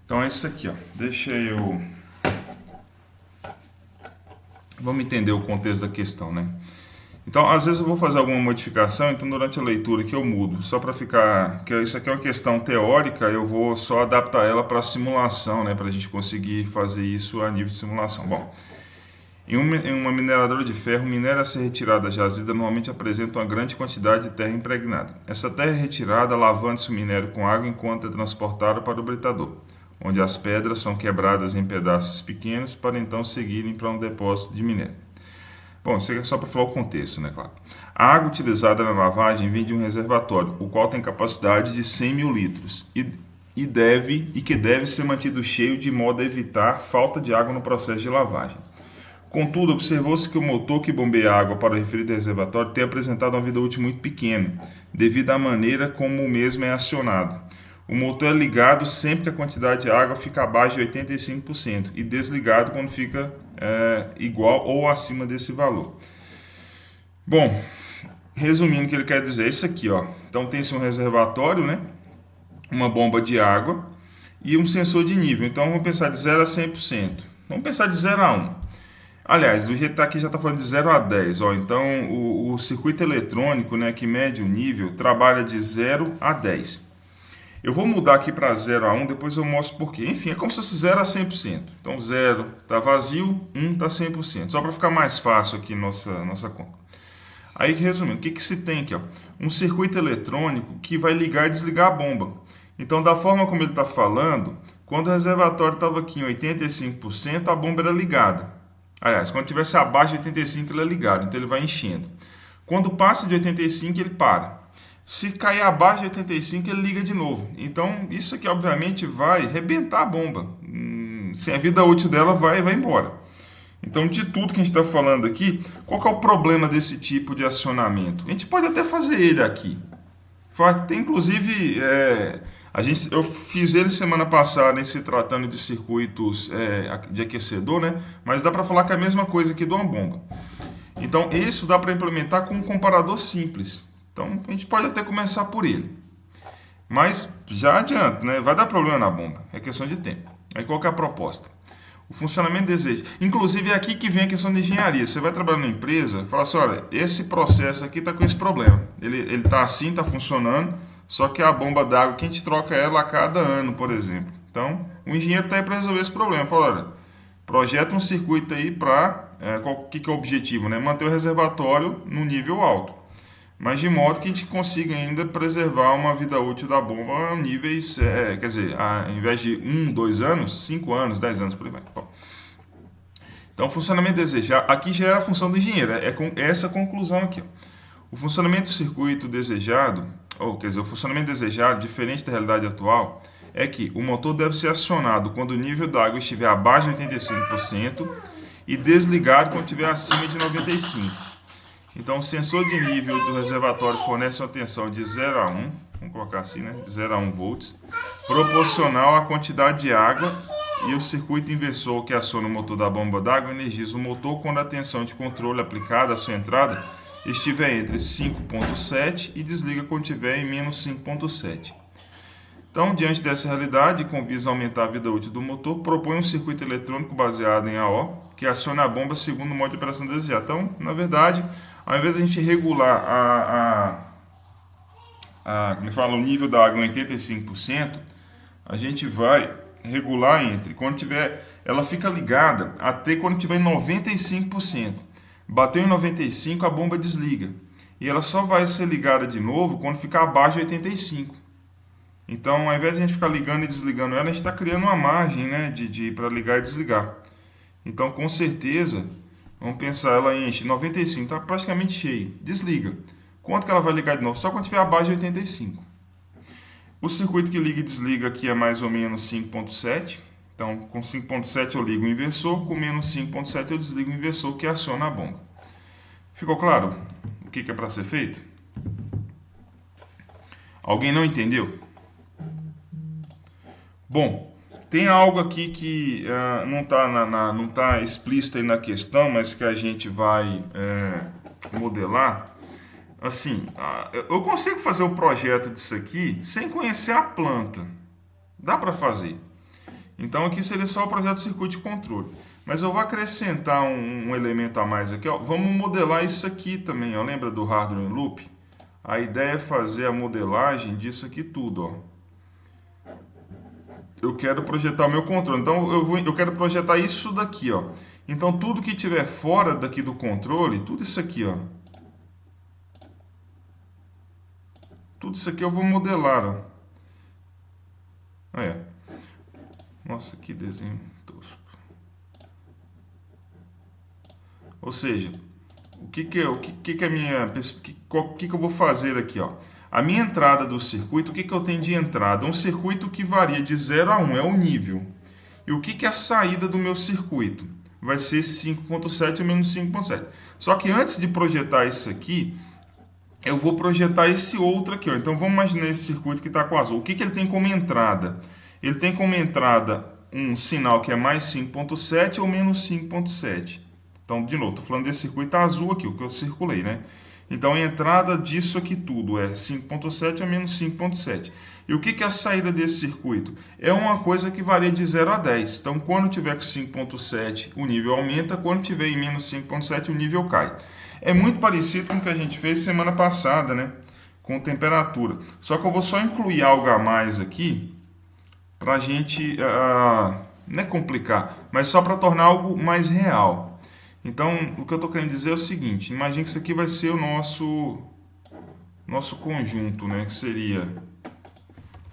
Então é isso aqui, ó. Deixa eu... Vamos entender o contexto da questão, né? Então, às vezes eu vou fazer alguma modificação, então durante a leitura que eu mudo, só para ficar, que isso aqui é uma questão teórica, eu vou só adaptar ela para a simulação, né, para a gente conseguir fazer isso a nível de simulação. Bom, em uma mineradora de ferro, o minério a ser retirado da jazida normalmente apresenta uma grande quantidade de terra impregnada. Essa terra é retirada lavando-se o minério com água enquanto é transportada para o britador, onde as pedras são quebradas em pedaços pequenos para então seguirem para um depósito de minério. Bom, isso aqui é só para falar o contexto, né, claro. A água utilizada na lavagem vem de um reservatório, o qual tem capacidade de 100 mil litros e que deve ser mantido cheio de modo a evitar falta de água no processo de lavagem. Contudo, observou-se que o motor que bombeia água para o referido reservatório tem apresentado uma vida útil muito pequena, devido à maneira como o mesmo é acionado. O motor é ligado sempre que a quantidade de água fica abaixo de 85% e desligado quando fica igual ou acima desse valor. Bom, resumindo o que ele quer dizer é isso aqui, ó. Então tem-se um reservatório, né? Uma bomba de água e um sensor de nível. Então vamos pensar de 0 a 100%. Vamos pensar de 0 a 1. Aliás, do jeito que está aqui já está falando de 0 a 10. Ó. Então o circuito eletrônico, né, que mede o nível, trabalha de 0 a 10. Eu vou mudar aqui para 0 a 1, depois eu mostro por quê. Enfim, é como se fosse 0 a 100%. Então 0 está vazio, 1 está 100%. Só para ficar mais fácil aqui nossa conta. Aí, resumindo, o que se tem aqui? Ó? Um circuito eletrônico que vai ligar e desligar a bomba. Então, da forma como ele está falando, quando o reservatório estava aqui em 85%, a bomba era ligada. Aliás, quando estivesse abaixo de 85%, ele é ligado. Então, ele vai enchendo. Quando passa de 85%, ele para. Se cair abaixo de 85, ele liga de novo. Então, isso aqui, obviamente, vai arrebentar a bomba. Sem a vida útil dela vai embora. Então, de tudo que a gente está falando aqui, qual que é o problema desse tipo de acionamento? A gente pode até fazer ele aqui. Tem, inclusive, eu fiz ele semana passada, se tratando de circuitos de aquecedor, né? Mas dá para falar que é a mesma coisa aqui de uma bomba. Então, isso dá para implementar com um comparador simples. Então, a gente pode até começar por ele. Mas, já adianto, né? Vai dar problema na bomba. É questão de tempo. Aí, qual que é a proposta? O funcionamento desejado. Inclusive, é aqui que vem a questão de engenharia. Você vai trabalhar na empresa e fala assim, olha, esse processo aqui está com esse problema. Ele está assim, está funcionando, só que a bomba d'água que a gente troca ela a cada ano, por exemplo. Então, o engenheiro está aí para resolver esse problema. Fala, olha, projeta um circuito aí para... o que é o objetivo? Né? Manter o reservatório no nível alto. Mas de modo que a gente consiga ainda preservar uma vida útil da bomba a níveis, quer dizer, ao invés de 1, 2 anos, 5 anos, 10 anos, por aí vai. Bom, então, funcionamento desejado, aqui já era a função do engenheiro, é com essa conclusão aqui. Ó. O funcionamento do circuito desejado, o funcionamento desejado, diferente da realidade atual, é que o motor deve ser acionado quando o nível da água estiver abaixo de 85% e desligado quando estiver acima de 95%. Então, o sensor de nível do reservatório fornece uma tensão de 0 a 1, vamos colocar assim, né? 0 a 1 volts, proporcional à quantidade de água, e o circuito inversor que aciona o motor da bomba d'água energiza o motor quando a tensão de controle aplicada à sua entrada estiver entre 5,7 e desliga quando estiver em menos 5,7. Então, diante dessa realidade, com visa a aumentar a vida útil do motor, propõe um circuito eletrônico baseado em AO, que aciona a bomba segundo o modo de operação desejado. Então, na verdade, ao invés de a gente regular o nível da água em 85%, a gente vai regular entre, quando tiver, ela fica ligada até quando tiver em 95%. Bateu em 95%, a bomba desliga. E ela só vai ser ligada de novo quando ficar abaixo de 85%. Então, ao invés de a gente ficar ligando e desligando ela, a gente está criando uma margem, né, para ligar e desligar. Então, com certeza, vamos pensar, ela enche 95, está praticamente cheio. Desliga. Quanto que ela vai ligar de novo? Só quando estiver abaixo de 85. O circuito que liga e desliga aqui é mais ou menos 5,7. Então, com 5,7 eu ligo o inversor, com menos 5,7 eu desligo o inversor que aciona a bomba. Ficou claro o que é para ser feito? Alguém não entendeu? Bom, tem algo aqui que não está explícito aí na questão, mas que a gente vai modelar. Assim, eu consigo fazer o projeto disso aqui sem conhecer a planta. Dá para fazer. Então aqui seria só o projeto de circuito de controle. Mas eu vou acrescentar um elemento a mais aqui. Ó. Vamos modelar isso aqui também. Ó. Lembra do hardware in loop? A ideia é fazer a modelagem disso aqui tudo. Ó. Eu quero projetar o meu controle. Então eu quero projetar isso daqui. Ó. Então tudo que estiver fora daqui do controle, tudo isso aqui, ó. Tudo isso aqui eu vou modelar. Ó. Nossa, que desenho tosco. Ou seja, o que eu vou fazer aqui, ó? A minha entrada do circuito, o que eu tenho de entrada? Um circuito que varia de 0 a 1, é o nível. E o que é a saída do meu circuito? Vai ser 5.7 ou menos 5.7. Só que antes de projetar isso aqui, eu vou projetar esse outro aqui, ó. Então vamos imaginar esse circuito que está com azul. O que ele tem como entrada? Ele tem como entrada um sinal que é mais 5.7 ou menos 5.7. Então, de novo, estou falando desse circuito azul aqui, o que eu circulei, né? Então, a entrada disso aqui tudo é 5.7 ou menos 5.7. E o que é a saída desse circuito? É uma coisa que varia de 0 a 10. Então, quando tiver com 5.7, o nível aumenta. Quando tiver em menos 5.7, o nível cai. É muito parecido com o que a gente fez semana passada, né? Com temperatura. Só que eu vou só incluir algo a mais aqui para a gente, não é complicar, mas só para tornar algo mais real. Então, o que eu estou querendo dizer é o seguinte, imagine que isso aqui vai ser o nosso conjunto, né? Que seria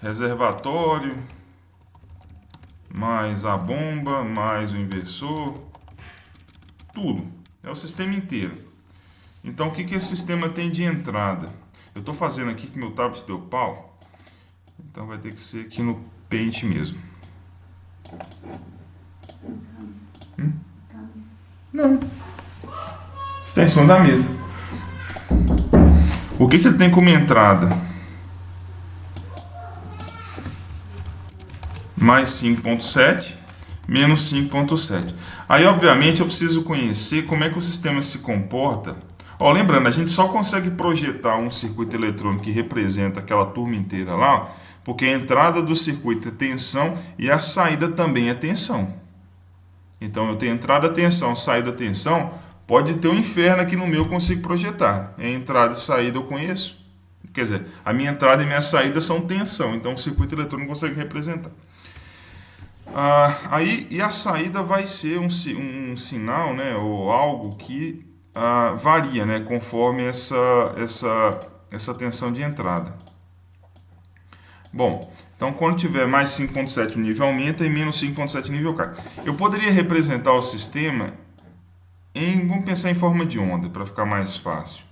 reservatório, mais a bomba, mais o inversor, tudo. É o sistema inteiro. Então, o que esse sistema tem de entrada? Eu estou fazendo aqui que meu tablet deu pau, então vai ter que ser aqui no Paint mesmo. Não. Está em cima da mesa. O que ele tem como entrada? Mais 5.7, menos 5.7. Aí, obviamente, eu preciso conhecer como é que o sistema se comporta. Ó, lembrando, a gente só consegue projetar um circuito eletrônico que representa aquela turma inteira lá, porque a entrada do circuito é tensão e a saída também é tensão. Então, eu tenho entrada, tensão, saída, tensão. Pode ter um inferno aqui no meu, eu consigo projetar. É entrada e saída eu conheço. Quer dizer, a minha entrada e minha saída são tensão. Então, o circuito eletrônico consegue representar. E a saída vai ser um sinal, né, ou algo que varia, né, conforme essa tensão de entrada. Bom, então quando tiver mais 5.7 o nível aumenta e menos 5.7 o nível cai. Eu poderia representar o sistema vamos pensar em forma de onda, para ficar mais fácil.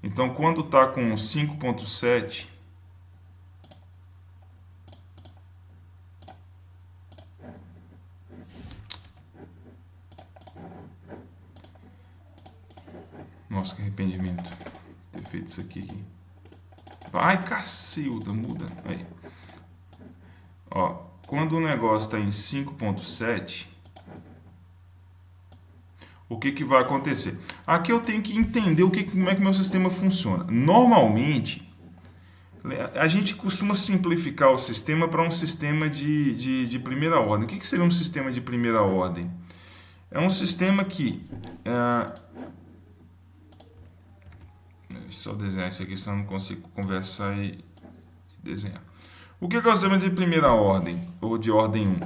Então quando está com 5.7, nossa, que arrependimento ter feito isso aqui. Ai, cacilda, muda. Aí. Ó, quando o negócio está em 5.7, o que vai acontecer? Aqui eu tenho que entender como é que meu sistema funciona. Normalmente, a gente costuma simplificar o sistema para um sistema de primeira ordem. O que seria um sistema de primeira ordem? É um sistema que... Deixa eu desenhar isso aqui, senão eu não consigo conversar e desenhar. O que é o sistema de primeira ordem, ou de ordem 1?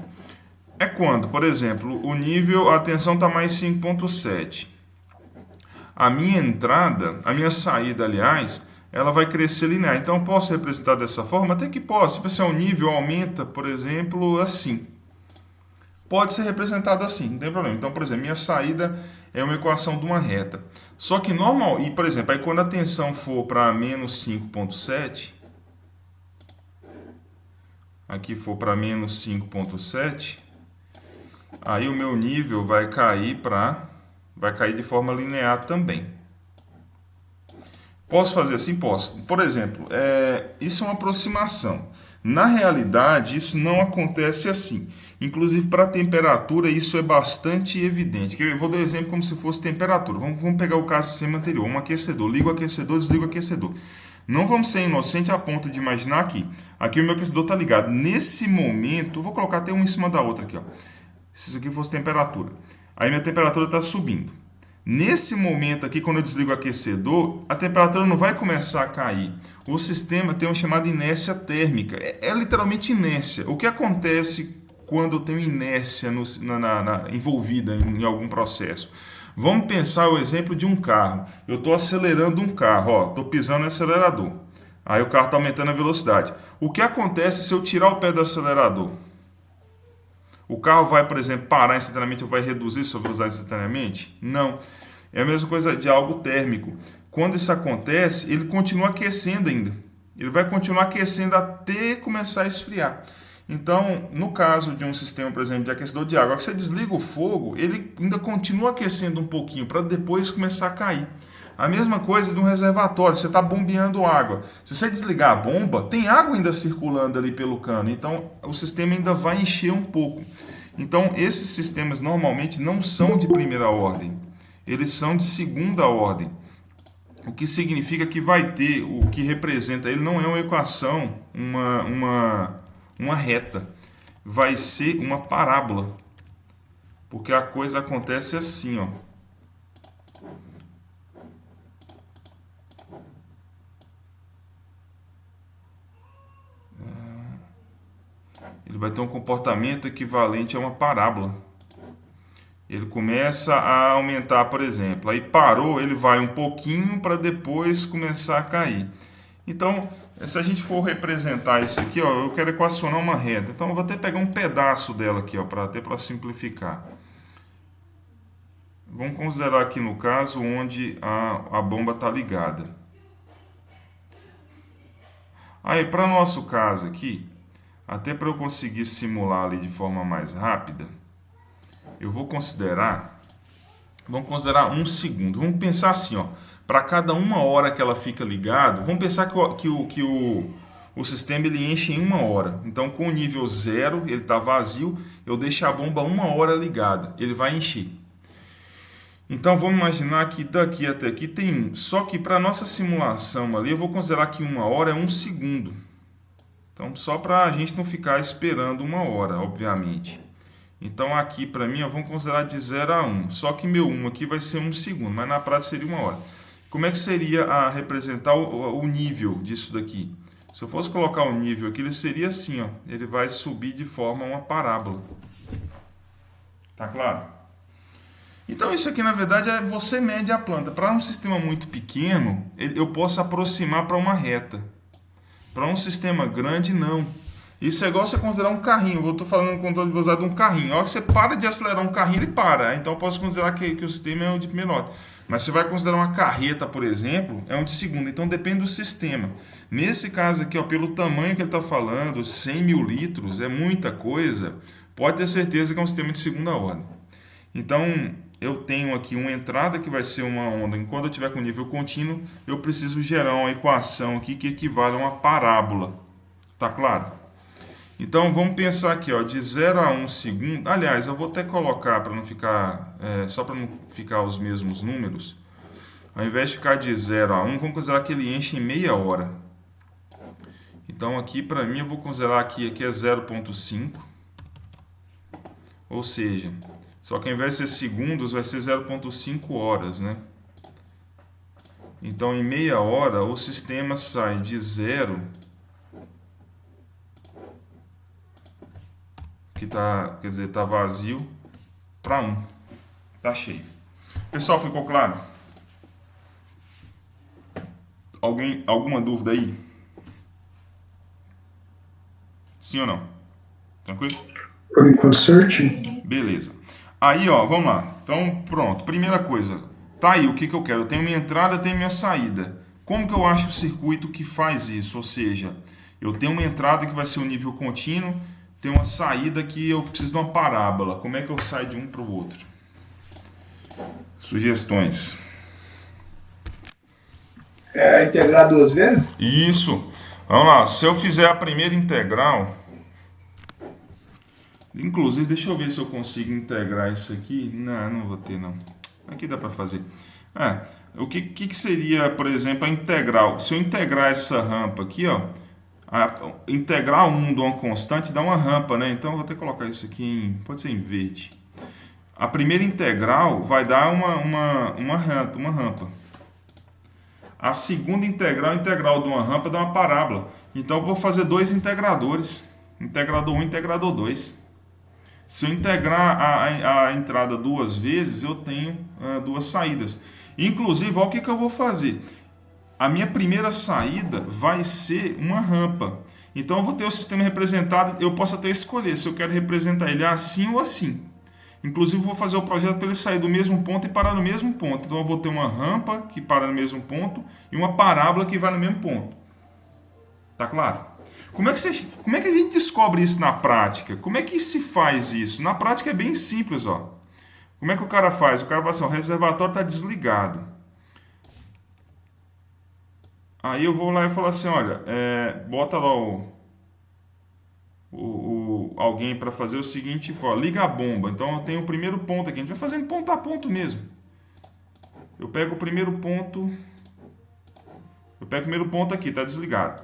É quando, por exemplo, o nível, a tensão está mais 5.7. A minha saída, aliás, ela vai crescer linear. Então, eu posso representar dessa forma? Até que posso. Tipo assim, o nível aumenta, por exemplo, assim. Pode ser representado assim, não tem problema. Então, por exemplo, minha saída é uma equação de uma reta. Só que normal, e por exemplo, aí quando a tensão for para menos 5.7, aqui for para menos 5.7, aí o meu nível vai cair de forma linear também. Posso fazer assim? Posso. Por exemplo, isso é uma aproximação. Na realidade, isso não acontece assim. Inclusive, para a temperatura, isso é bastante evidente. Eu vou dar um exemplo como se fosse temperatura. Vamos pegar o caso do sistema anterior, um aquecedor. Ligo o aquecedor, desligo o aquecedor. Não vamos ser inocentes a ponto de imaginar aqui o meu aquecedor está ligado. Nesse momento, vou colocar até uma em cima da outra aqui, ó. Se isso aqui fosse temperatura. Aí minha temperatura está subindo. Nesse momento aqui, quando eu desligo o aquecedor, a temperatura não vai começar a cair. O sistema tem uma chamada inércia térmica. É literalmente inércia. O que acontece quando eu tenho inércia envolvida em algum processo? Vamos pensar o exemplo de um carro. Eu estou acelerando um carro, estou pisando no acelerador. Aí o carro está aumentando a velocidade. O que acontece se eu tirar o pé do acelerador? O carro vai, por exemplo, parar instantaneamente ou vai reduzir sua velocidade instantaneamente? Não. É a mesma coisa de algo térmico. Quando isso acontece, ele continua aquecendo ainda. Ele vai continuar aquecendo até começar a esfriar. Então, no caso de um sistema, por exemplo, de aquecedor de água, que você desliga o fogo, ele ainda continua aquecendo um pouquinho para depois começar a cair. A mesma coisa de um reservatório, você está bombeando água. Se você desligar a bomba, tem água ainda circulando ali pelo cano, então o sistema ainda vai encher um pouco. Então esses sistemas normalmente não são de primeira ordem, eles são de segunda ordem. O que significa que vai ter, o que representa ele não é uma equação, uma reta, vai ser uma parábola. Porque a coisa acontece assim, ó. Ele vai ter um comportamento equivalente a uma parábola. Ele começa a aumentar, por exemplo. Aí parou, ele vai um pouquinho para depois começar a cair. Então, se a gente for representar isso aqui, ó, eu quero equacionar uma reta. Então, eu vou até pegar um pedaço dela aqui, ó, para simplificar. Vamos considerar aqui no caso onde a bomba está ligada. Aí, para nosso caso aqui, até para eu conseguir simular ali de forma mais rápida, eu vou considerar, vamos considerar 1 segundo. Vamos pensar assim, ó, para cada 1 hora que ela fica ligado, vamos pensar que o sistema ele enche em 1 hora. Então, com o nível 0, ele está vazio, eu deixo a bomba 1 hora ligada, ele vai encher. Então, vamos imaginar que daqui até aqui tem 1. Só que para nossa simulação ali, eu vou considerar que 1 hora é 1 segundo. Então, só para a gente não ficar esperando 1 hora, obviamente. Então, aqui para mim, vamos considerar de 0 a 1. Só que meu 1 aqui vai ser 1 segundo, mas na prática seria 1 hora. Como é que seria a representar o nível disso daqui? Se eu fosse colocar o nível aqui, ele seria assim, ó. Ele vai subir de forma uma parábola. Tá claro? Então, isso aqui, na verdade, é você mede a planta. Para um sistema muito pequeno, eu posso aproximar para uma reta. Para um sistema grande, não. Isso é igual você considerar um carrinho. Eu estou falando com controle de velocidade de um carrinho. A hora que você para de acelerar um carrinho, ele para. Então, eu posso considerar que o sistema é o de primeira ordem. Mas você vai considerar uma carreta, por exemplo, é um de segunda. Então, depende do sistema. Nesse caso aqui, ó, pelo tamanho que ele está falando, 100 mil litros, é muita coisa. Pode ter certeza que é um sistema de segunda ordem. Então, eu tenho aqui uma entrada que vai ser uma onda. Enquanto eu estiver com nível contínuo, eu preciso gerar uma equação aqui que equivale a uma parábola. Tá claro? Então, vamos pensar aqui, ó, de 0 a 1 segundo. Aliás, eu vou até colocar para não ficar, só para não ficar os mesmos números. Ao invés de ficar de 0 a 1, vamos considerar que ele enche em meia hora. Então, aqui para mim, eu vou considerar aqui é 0,5. Ou seja, só que ao invés de ser segundos, vai ser 0,5 horas, né? Então, em meia hora, o sistema sai de 0, que tá, quer dizer, tá vazio, para 1. Tá cheio. Pessoal, ficou claro? Alguma dúvida aí? Sim ou não? Tranquilo? Por enquanto, certinho. Beleza. Aí, ó, vamos lá. Então, pronto. Primeira coisa. Tá aí, o que eu quero? Eu tenho minha entrada, tenho minha saída. Como que eu acho o circuito que faz isso? Ou seja, eu tenho uma entrada que vai ser o nível contínuo, tenho uma saída que eu preciso de uma parábola. Como é que eu saio de um para o outro? Sugestões. Integrar 2 vezes? Isso. Vamos lá. Se eu fizer a primeira integral... Inclusive, deixa eu ver se eu consigo integrar isso aqui. Não vou ter, não. Aqui dá para fazer. O que seria, por exemplo, a integral? Se eu integrar essa rampa aqui, ó, integrar 1 de uma constante dá uma rampa, né? Então eu vou ter que colocar isso aqui pode ser em verde. A primeira integral vai dar uma rampa. A segunda integral de uma rampa dá uma parábola. Então eu vou fazer dois integradores. Integrador 1 e integrador 2. Se eu integrar a entrada duas vezes, eu tenho duas saídas. Inclusive, olha o que eu vou fazer. A minha primeira saída vai ser uma rampa. Então eu vou ter o sistema representado, eu posso até escolher se eu quero representar ele assim ou assim. Inclusive, vou fazer o projeto para ele sair do mesmo ponto e parar no mesmo ponto. Então, eu vou ter uma rampa que para no mesmo ponto e uma parábola que vai no mesmo ponto. Tá claro? Como é que a gente descobre isso na prática? Como é que se faz isso? Na prática é bem simples, ó. Como é que o cara faz? O cara fala assim, o reservatório está desligado. Aí eu vou lá e falo assim, olha, bota lá alguém para fazer o seguinte, liga a bomba. Então eu tenho o primeiro ponto aqui, a gente vai fazendo ponto a ponto mesmo. Eu pego o primeiro ponto aqui, está desligado.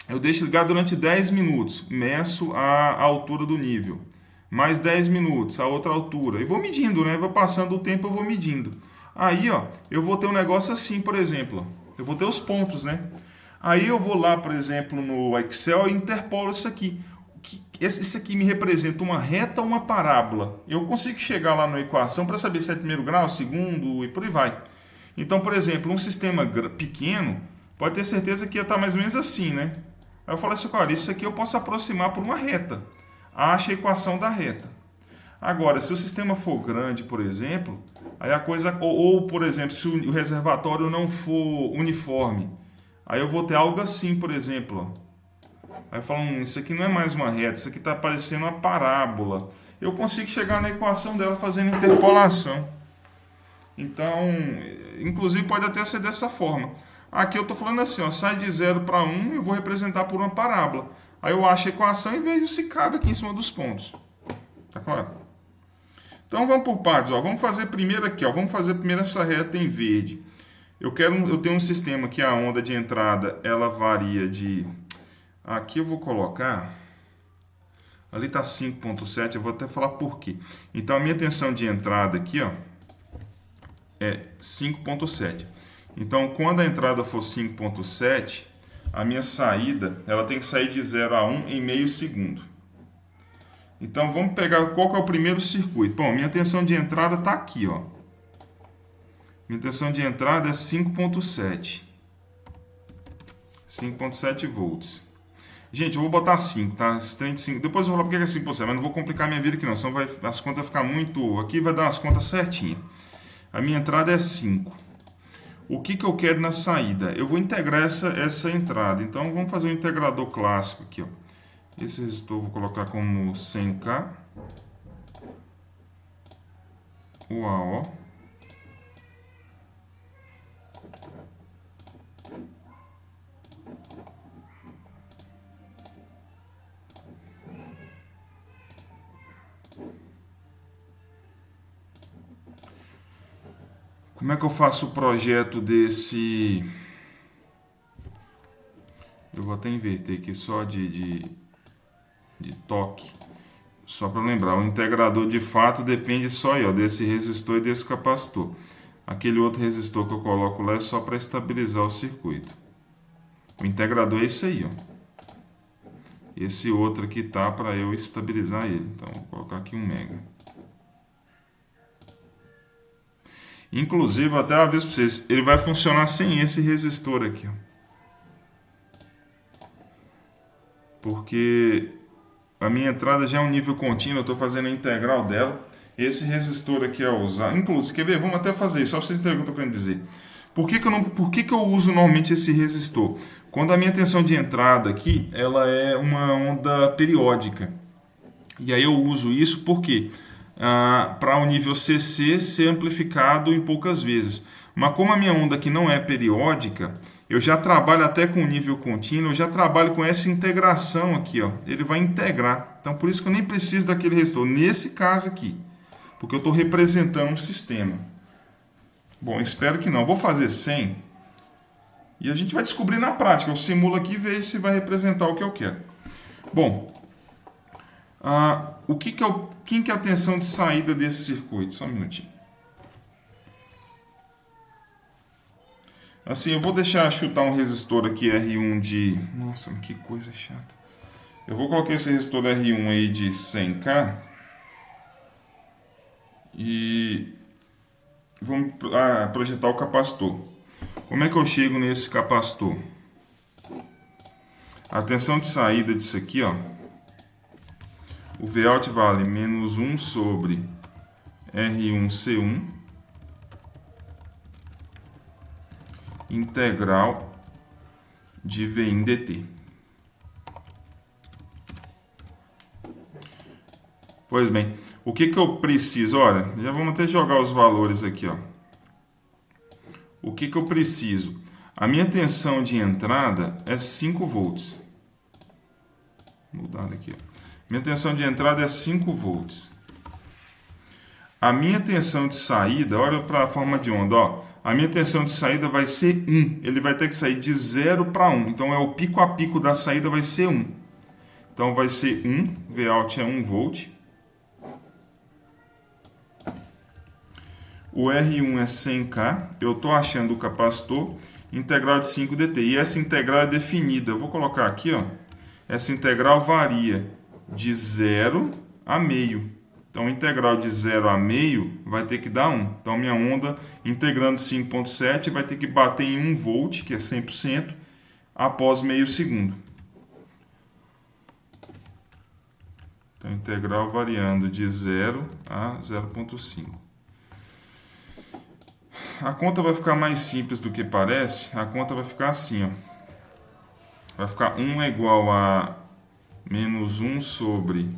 Eu deixo ligado durante 10 minutos, meço a altura do nível. Mais 10 minutos, a outra altura. E vou medindo, né? Vou passando o tempo, eu vou medindo. Aí, ó, eu vou ter um negócio assim, por exemplo. Eu vou ter os pontos, né? Aí eu vou lá, por exemplo, no Excel e interpolo isso aqui. Isso aqui me representa uma reta ou uma parábola. Eu consigo chegar lá na equação para saber se é primeiro grau, segundo e por aí vai. Então, por exemplo, um sistema pequeno pode ter certeza que ia estar mais ou menos assim, né? Aí eu falo assim, olha, isso aqui eu posso aproximar por uma reta. Acha a equação da reta. Agora, se o sistema for grande, por exemplo, aí a coisa... Ou por exemplo, se o reservatório não for uniforme, aí eu vou ter algo assim, por exemplo, ó. Aí eu falo, isso aqui não é mais uma reta, isso aqui está parecendo uma parábola. Eu consigo chegar na equação dela fazendo interpolação. Então, inclusive pode até ser dessa forma. Aqui eu estou falando assim, ó, sai de 0 para 1, eu vou representar por uma parábola. Aí eu acho a equação e vejo se cabe aqui em cima dos pontos. Tá claro? Então vamos por partes, ó. Vamos fazer primeiro aqui, ó. Vamos fazer primeiro essa reta em verde. Eu tenho um sistema que a onda de entrada, ela varia de... Aqui eu vou colocar... Ali está 5.7, eu vou até falar por quê. Então a minha tensão de entrada aqui, ó, é 5.7. Então quando a entrada for 5.7, a minha saída, ela tem que sair de 0 a 1 em meio segundo. Então vamos pegar qual que é o primeiro circuito. Bom, minha tensão de entrada está aqui, ó. Minha tensão de entrada é 5.7. 5.7 volts. Gente, eu vou botar 5, tá? Depois eu vou falar porque é 5%, mas não vou complicar minha vida aqui não, senão as contas vão ficar muito... Aqui vai dar as contas certinho. A minha entrada é 5. O que eu quero na saída? Eu vou integrar essa entrada. Então, vamos fazer um integrador clássico aqui, ó. Esse resistor eu vou colocar como 100K. O AO. Como é que eu faço o projeto desse... Eu vou até inverter aqui só de toque. Só para lembrar, o integrador de fato depende só aí, ó, desse resistor e desse capacitor. Aquele outro resistor que eu coloco lá é só para estabilizar o circuito. O integrador é esse aí, ó. Esse outro aqui tá para eu estabilizar ele. Então, vou colocar aqui 1 mega. Inclusive, até aviso para vocês, ele vai funcionar sem esse resistor aqui, ó. Porque a minha entrada já é um nível contínuo, eu estou fazendo a integral dela. Esse resistor aqui é usado. Inclusive, quer ver? Vamos até fazer isso, só para vocês entenderem o que eu estou querendo dizer. Por que eu uso normalmente esse resistor? Quando a minha tensão de entrada aqui, ela é uma onda periódica. E aí eu uso isso porque... para o nível CC ser amplificado em poucas vezes. Mas como a minha onda aqui não é periódica, eu já trabalho até com nível contínuo, eu já trabalho com essa integração aqui, ó. Ele vai integrar. Então por isso que eu nem preciso daquele resistor, nesse caso aqui, porque eu estou representando um sistema. Bom, espero que não. Vou fazer 100 e a gente vai descobrir na prática. Eu simulo aqui e vejo se vai representar o que eu quero. Bom, quem que é a tensão de saída desse circuito? Só um minutinho. Assim, eu vou deixar chutar um resistor aqui R1 de... Nossa, que coisa chata. Eu vou colocar esse resistor R1 aí de 100K. E vamos projetar o capacitor. Como é que eu chego nesse capacitor? A tensão de saída disso aqui, ó. O Vout vale menos 1 sobre R1C1 integral de V in dt. Pois bem, o que eu preciso? Olha, já vamos até jogar os valores aqui, ó. O que eu preciso? A minha tensão de entrada é 5 volts. Vou mudar aqui, ó. Minha tensão de entrada é 5 volts. A minha tensão de saída, olha para a forma de onda, ó. A minha tensão de saída vai ser 1. Ele vai ter que sair de 0 para 1. Então, o pico a pico da saída vai ser 1. Então, vai ser 1. Vout é 1 volt. O R1 é 100K. Eu estou achando o capacitor. Integral de 5 dt. E essa integral é definida. Eu vou colocar aqui, ó. Essa integral varia de 0 a meio. Então, integral de 0 a meio vai ter que dar 1. Então, minha onda, integrando 5,7, vai ter que bater em 1 volt, que é 100%, após meio segundo. Então, integral variando de 0 a 0,5. A conta vai ficar mais simples do que parece. A conta vai ficar assim, ó. Vai ficar 1 é igual a menos 1 sobre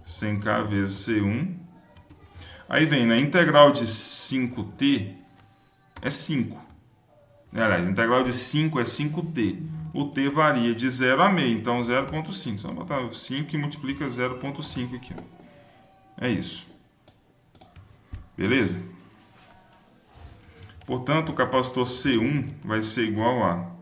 100K vezes C1. Aí vem, né? Integral de 5t é 5. Aliás, integral de 5 é 5t. O t varia de 0 a meio, então 0,5. Só botar 5 e multiplica 0,5 aqui. É isso. Beleza? Portanto, o capacitor C1 vai ser igual a...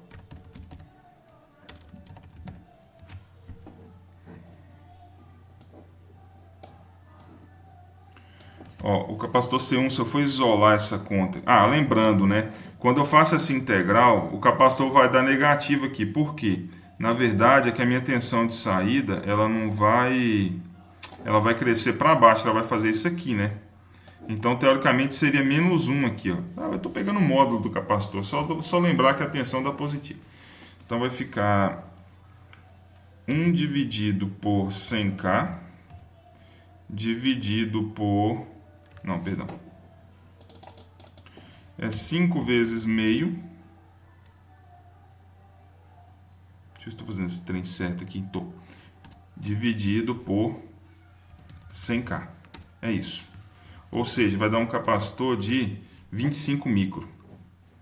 Ó, o capacitor C1, se eu for isolar essa conta... lembrando, né? Quando eu faço essa integral, o capacitor vai dar negativo aqui. Por quê? Na verdade, é que a minha tensão de saída, ela não vai... Ela vai crescer para baixo, ela vai fazer isso aqui, né? Então, teoricamente, seria menos 1 aqui, ó. Eu estou pegando o módulo do capacitor, só lembrar que a tensão dá positivo. Então, vai ficar 1 dividido por 100K dividido por... Não, perdão. É 5 vezes meio. Deixa eu ver se estou fazendo esse trem certo aqui. Tô. Dividido por 100K. É isso. Ou seja, vai dar um capacitor de 25 micro.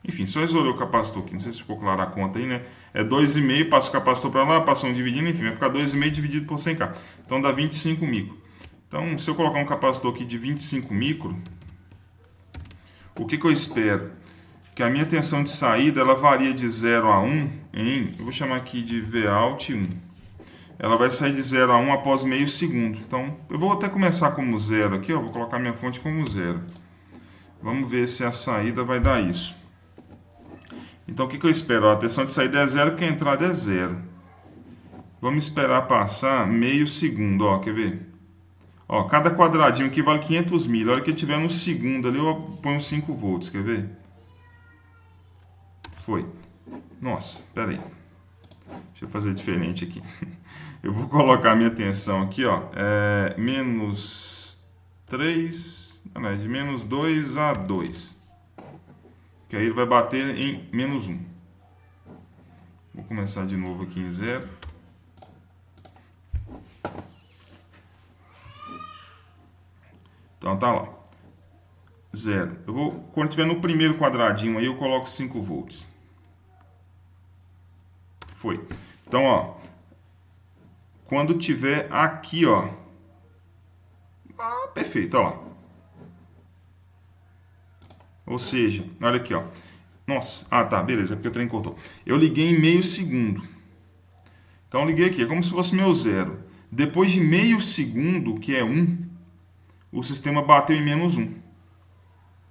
Enfim, só isolei o capacitor aqui. Não sei se ficou clara a conta aí, né? É 2,5, passa o capacitor para lá, passa um dividindo, enfim, vai ficar 2,5 dividido por 100K. Então dá 25 micro. Então, se eu colocar um capacitor aqui de 25 micro, o que eu espero? Que a minha tensão de saída, ela varia de 0 a 1 em... Eu vou chamar aqui de Vout 1. Ela vai sair de 0 a 1 após meio segundo. Então, eu vou até começar como 0 aqui, ó. Vou colocar minha fonte como 0. Vamos ver se a saída vai dar isso. Então, o que eu espero? A tensão de saída é 0, porque a entrada é 0. Vamos esperar passar meio segundo, ó. Quer ver? Ó, cada quadradinho aqui vale 500 mil. A hora que eu tiver no segundo ali, eu ponho 5 volts. Quer ver? Foi. Nossa, pera aí. Deixa eu fazer diferente aqui. Eu vou colocar a minha tensão aqui, ó. Menos 3, de menos 2 a 2. Que aí ele vai bater em menos 1. Vou começar de novo aqui em 0. Então tá lá. 0. Quando tiver no primeiro quadradinho aí, eu coloco 5 volts. Foi. Então, ó. Quando tiver aqui, ó. Perfeito, ó. Ou seja, olha aqui, ó. Nossa, tá, beleza, é porque o trem cortou. Eu liguei em meio segundo. Então eu liguei aqui, é como se fosse meu zero. Depois de meio segundo, que é 1, o sistema bateu em menos 1.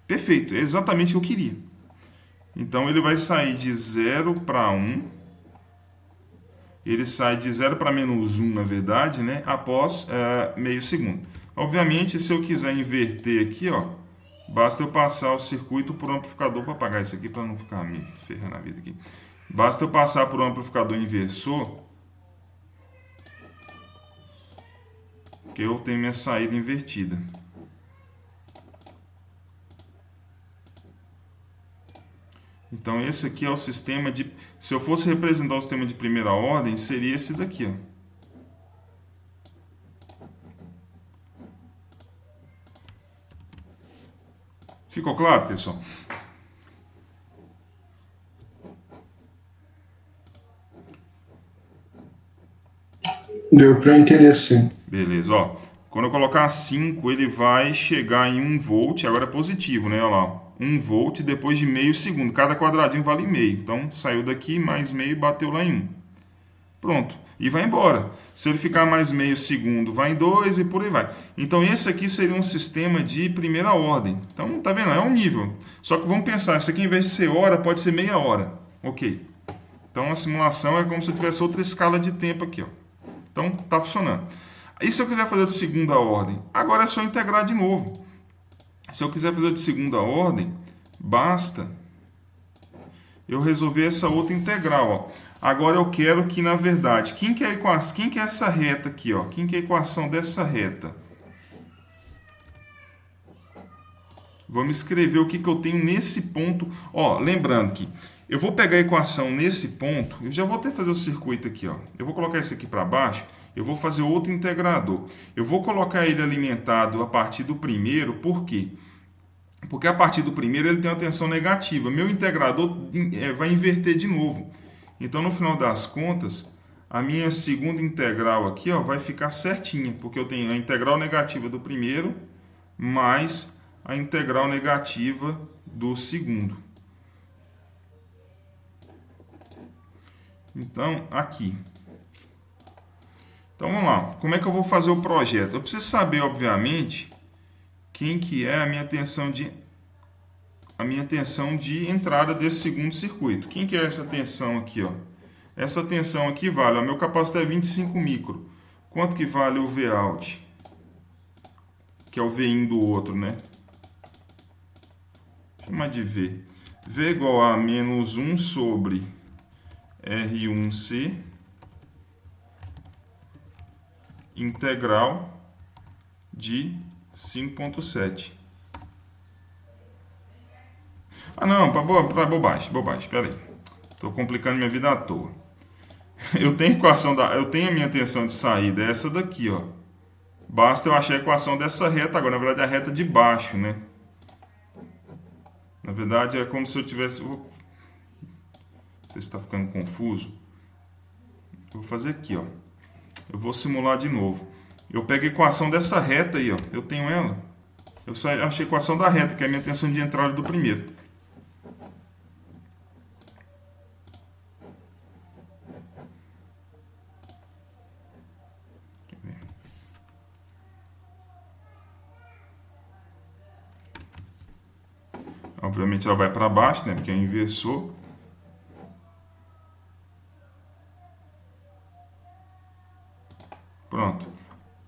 Perfeito, é exatamente o que eu queria. Então ele vai sair de 0 para 1. Ele sai de 0 para menos 1, na verdade, né? Após meio segundo. Obviamente, se eu quiser inverter aqui, ó, basta eu passar o circuito por um amplificador. Vou apagar isso aqui para não ficar me ferrando a vida aqui. Basta eu passar por um amplificador inversor, que eu tenho minha saída invertida. Então esse aqui é o sistema de... Se eu fosse representar o sistema de primeira ordem, seria esse daqui, ó. Ficou claro, pessoal? Deu para entender sim. Beleza, ó. Quando eu colocar 5, ele vai chegar em 1 volt. Agora é positivo, né? Olha lá, 1 volt depois de meio segundo. Cada quadradinho vale meio. Então, saiu daqui, mais meio, bateu lá em 1. Pronto. E vai embora. Se ele ficar mais meio segundo, vai em 2 e por aí vai. Então, esse aqui seria um sistema de primeira ordem. Então, tá vendo? É um nível. Só que vamos pensar, isso aqui, em vez de ser hora, pode ser meia hora. Ok. Então, a simulação é como se eu tivesse outra escala de tempo aqui, ó. Então, tá funcionando. E se eu quiser fazer de segunda ordem? Agora é só integrar de novo. Se eu quiser fazer de segunda ordem, basta eu resolver essa outra integral, ó. Agora eu quero que, na verdade, quem que é essa reta aqui, ó? Quem que é a equação dessa reta? Vamos escrever o que eu tenho nesse ponto. Ó, lembrando que eu vou pegar a equação nesse ponto, eu já vou até fazer o circuito aqui, ó. Eu vou colocar esse aqui para baixo, eu vou fazer outro integrador. Eu vou colocar ele alimentado a partir do primeiro, por quê? Porque a partir do primeiro ele tem uma tensão negativa. Meu integrador vai inverter de novo. Então, no final das contas, a minha segunda integral aqui, ó, vai ficar certinha, porque eu tenho a integral negativa do primeiro mais a integral negativa do segundo. Então, aqui. Então, vamos lá. Como é que eu vou fazer o projeto? Eu preciso saber, obviamente, quem que é a minha tensão de entrada desse segundo circuito. Quem que é essa tensão aqui, ó? Essa tensão aqui vale, ó, meu capacitor é 25 micro. Quanto que vale o Vout? Que é o Vin do outro, né? Chama de V. V igual a menos 1 sobre R1C integral de 5.7. Ah, não, para bobagem, espera aí. Estou complicando minha vida à toa. Eu tenho a minha tensão de saída, é essa daqui, ó. Basta eu achar a equação dessa reta agora, na verdade é a reta de baixo, né? Na verdade é como se eu tivesse... Não sei se está ficando confuso. Eu vou fazer aqui, ó. Eu vou simular de novo. Eu pego a equação dessa reta aí, ó. Eu tenho ela. Eu só achei a equação da reta, que é a minha tensão de entrada do primeiro. Obviamente ela vai para baixo, né? Porque é inversor. Pronto.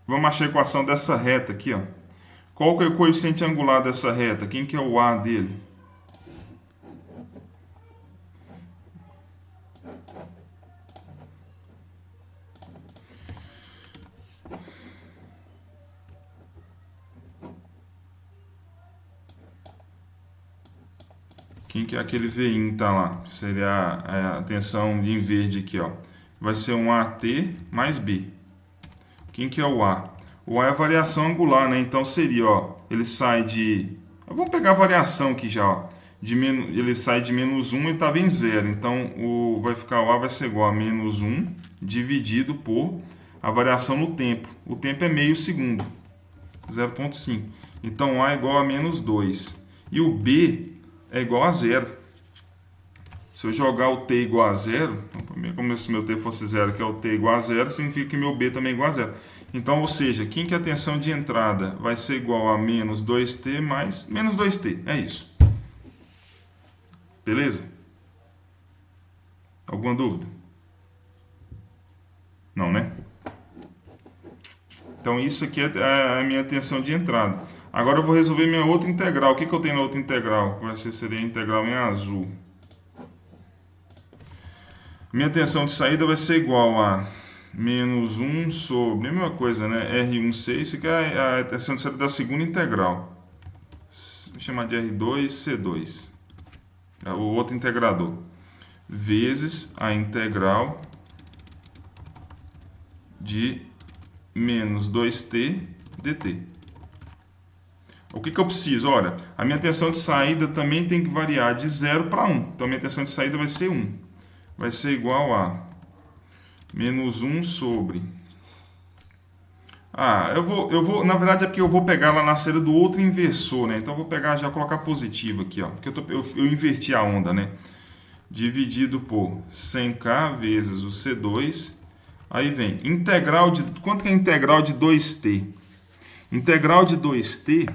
Vamos achar a equação dessa reta aqui, ó. Qual que é o coeficiente angular dessa reta? Quem que é o A dele? Quem que é aquele Vin tá lá? Seria a tensão em verde aqui, ó. Vai ser um AT mais B. Quem que é o A? O A é a variação angular, né? Então seria, ó, ele sai de... Vamos pegar a variação aqui já, ó. Ele sai de menos 1 e estava em 0. Então o A vai ser igual a menos 1 dividido por a variação no tempo. O tempo é meio segundo, 0,5. Então A é igual a menos 2. E o B é igual a zero. Se eu jogar o T igual a zero, como se meu T fosse zero, que é o T igual a zero, significa que meu B também é igual a zero. Então, ou seja, quem que a tensão de entrada vai ser igual a menos 2T mais menos 2T. É isso. Beleza? Alguma dúvida? Não, né? Então, isso aqui é a minha tensão de entrada. Agora eu vou resolver minha outra integral. O que eu tenho na outra integral? Seria a integral em azul. Minha tensão de saída vai ser igual a menos 1 sobre, a mesma coisa, né? R1C, isso aqui é a tensão de saída da segunda integral. Vou chamar de R2C2. É o outro integrador. Vezes a integral de menos 2t dt. O que eu preciso? Olha, a minha tensão de saída também tem que variar de 0 para 1. Então, a minha tensão de saída vai ser 1. Vai ser igual a menos 1 sobre... na verdade é porque eu vou pegar lá na série do outro inversor, né? Então, eu vou pegar, já colocar positivo aqui, ó. Porque eu inverti a onda, né? Dividido por 100k vezes o C2. Aí vem integral de... Quanto que é a integral de 2t? Integral de 2t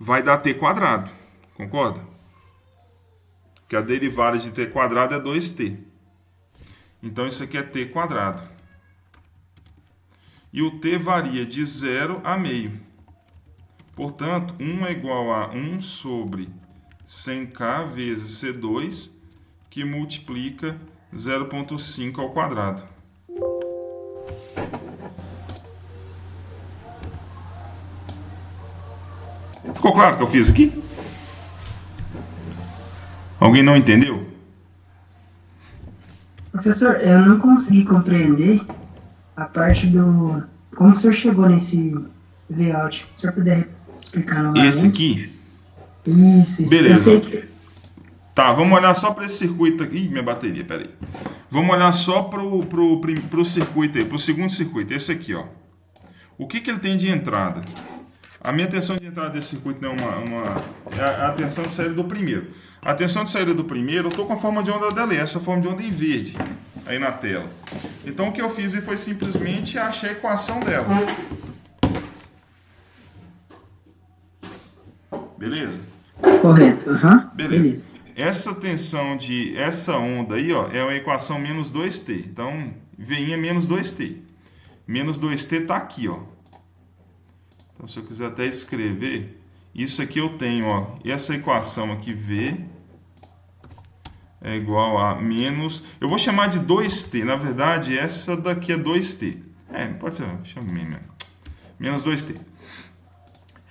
vai dar t quadrado. Concorda? Que a derivada de t quadrado é 2t. Então, isso aqui é t quadrado. E o t varia de 0 a meio. Portanto, 1 é igual a 1 sobre 100k vezes C2, que multiplica 0,5 ao quadrado. Ficou claro o que eu fiz aqui? Alguém não entendeu? Professor, eu não consegui compreender a parte do... Como o senhor chegou nesse layout? Se o senhor puder explicar novamente. Esse aqui? Isso. Beleza. Eu sei que... Tá, vamos olhar só para esse circuito aqui. Ih, minha bateria, peraí. Vamos olhar só pro circuito aí, pro segundo circuito. Esse aqui, ó. O que ele tem de entrada? A minha tensão de entrada desse circuito não é a tensão de saída do primeiro. A tensão de saída do primeiro, eu estou com a forma de onda dela, essa forma de onda em verde, aí na tela. Então, o que eu fiz foi simplesmente achar a equação dela. Beleza? Correto, Beleza. Essa onda aí, ó, é uma equação menos 2t. Então, veinha menos 2t. Menos 2t está aqui, ó. Então, se eu quiser até escrever, isso aqui eu tenho, ó, essa equação aqui, V é igual a menos... Eu vou chamar de 2t, na verdade, essa daqui é 2t. Não pode ser, chama mesmo. Menos 2t.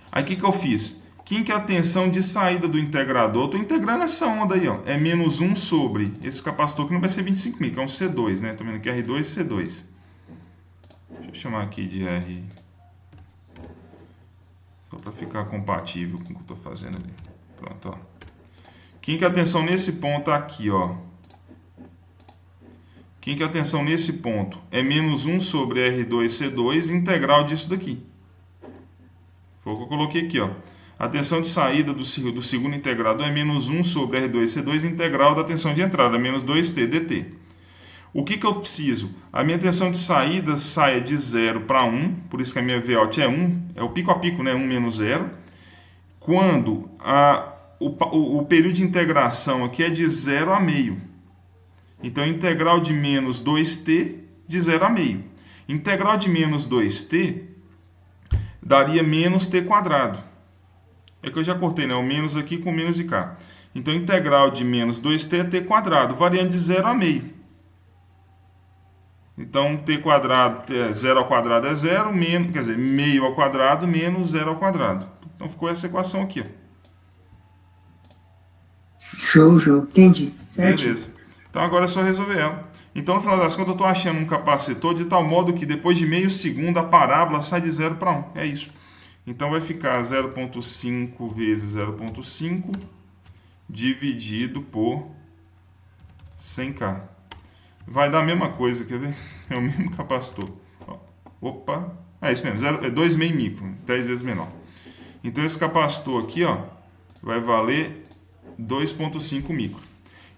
Aí, o que eu fiz? Quem que é a tensão de saída do integrador? Eu estou integrando essa onda aí, ó. É menos 1 sobre esse capacitor, que não vai ser 25.000, que é um C2, né? Estou vendo aqui R2, C2. Deixa eu chamar aqui de R... Só para ficar compatível com o que eu estou fazendo ali. Pronto, ó. Quem que é a tensão nesse ponto aqui, ó? Quem que é a tensão nesse ponto? É menos 1 sobre R2C2 integral disso daqui. Foi o que eu coloquei aqui, ó. A tensão de saída do segundo integrador é menos 1 sobre R2C2 integral da tensão de entrada, menos 2T dt. O que eu preciso? A minha tensão de saída saia de 0 para 1, por isso que a minha Vout é 1, é o pico a pico, né? 1 menos 0. Quando o período de integração aqui é de 0 a meio. Então, integral de menos 2t de 0 a meio. Integral de menos 2t daria menos t quadrado. É que eu já cortei, né? O menos aqui com o menos de cá. Então, integral de menos 2t é t quadrado, variando de 0 a meio. Então, t quadrado, 0 ao quadrado é 0, menos, quer dizer, meio ao quadrado menos 0 ao quadrado. Então, ficou essa equação aqui, ó. Show, entendi. Certo? Beleza. Então, agora é só resolver ela. Então, no final das contas, eu estou achando um capacitor de tal modo que depois de meio segundo a parábola sai de 0 para 1. É isso. Então, vai ficar 0,5 vezes 0,5 dividido por 100k. Vai dar a mesma coisa, quer ver? É o mesmo capacitor. Opa, é isso mesmo, é 2,5 micro, 10 vezes menor. Então, esse capacitor aqui, ó, vai valer 2,5 micro.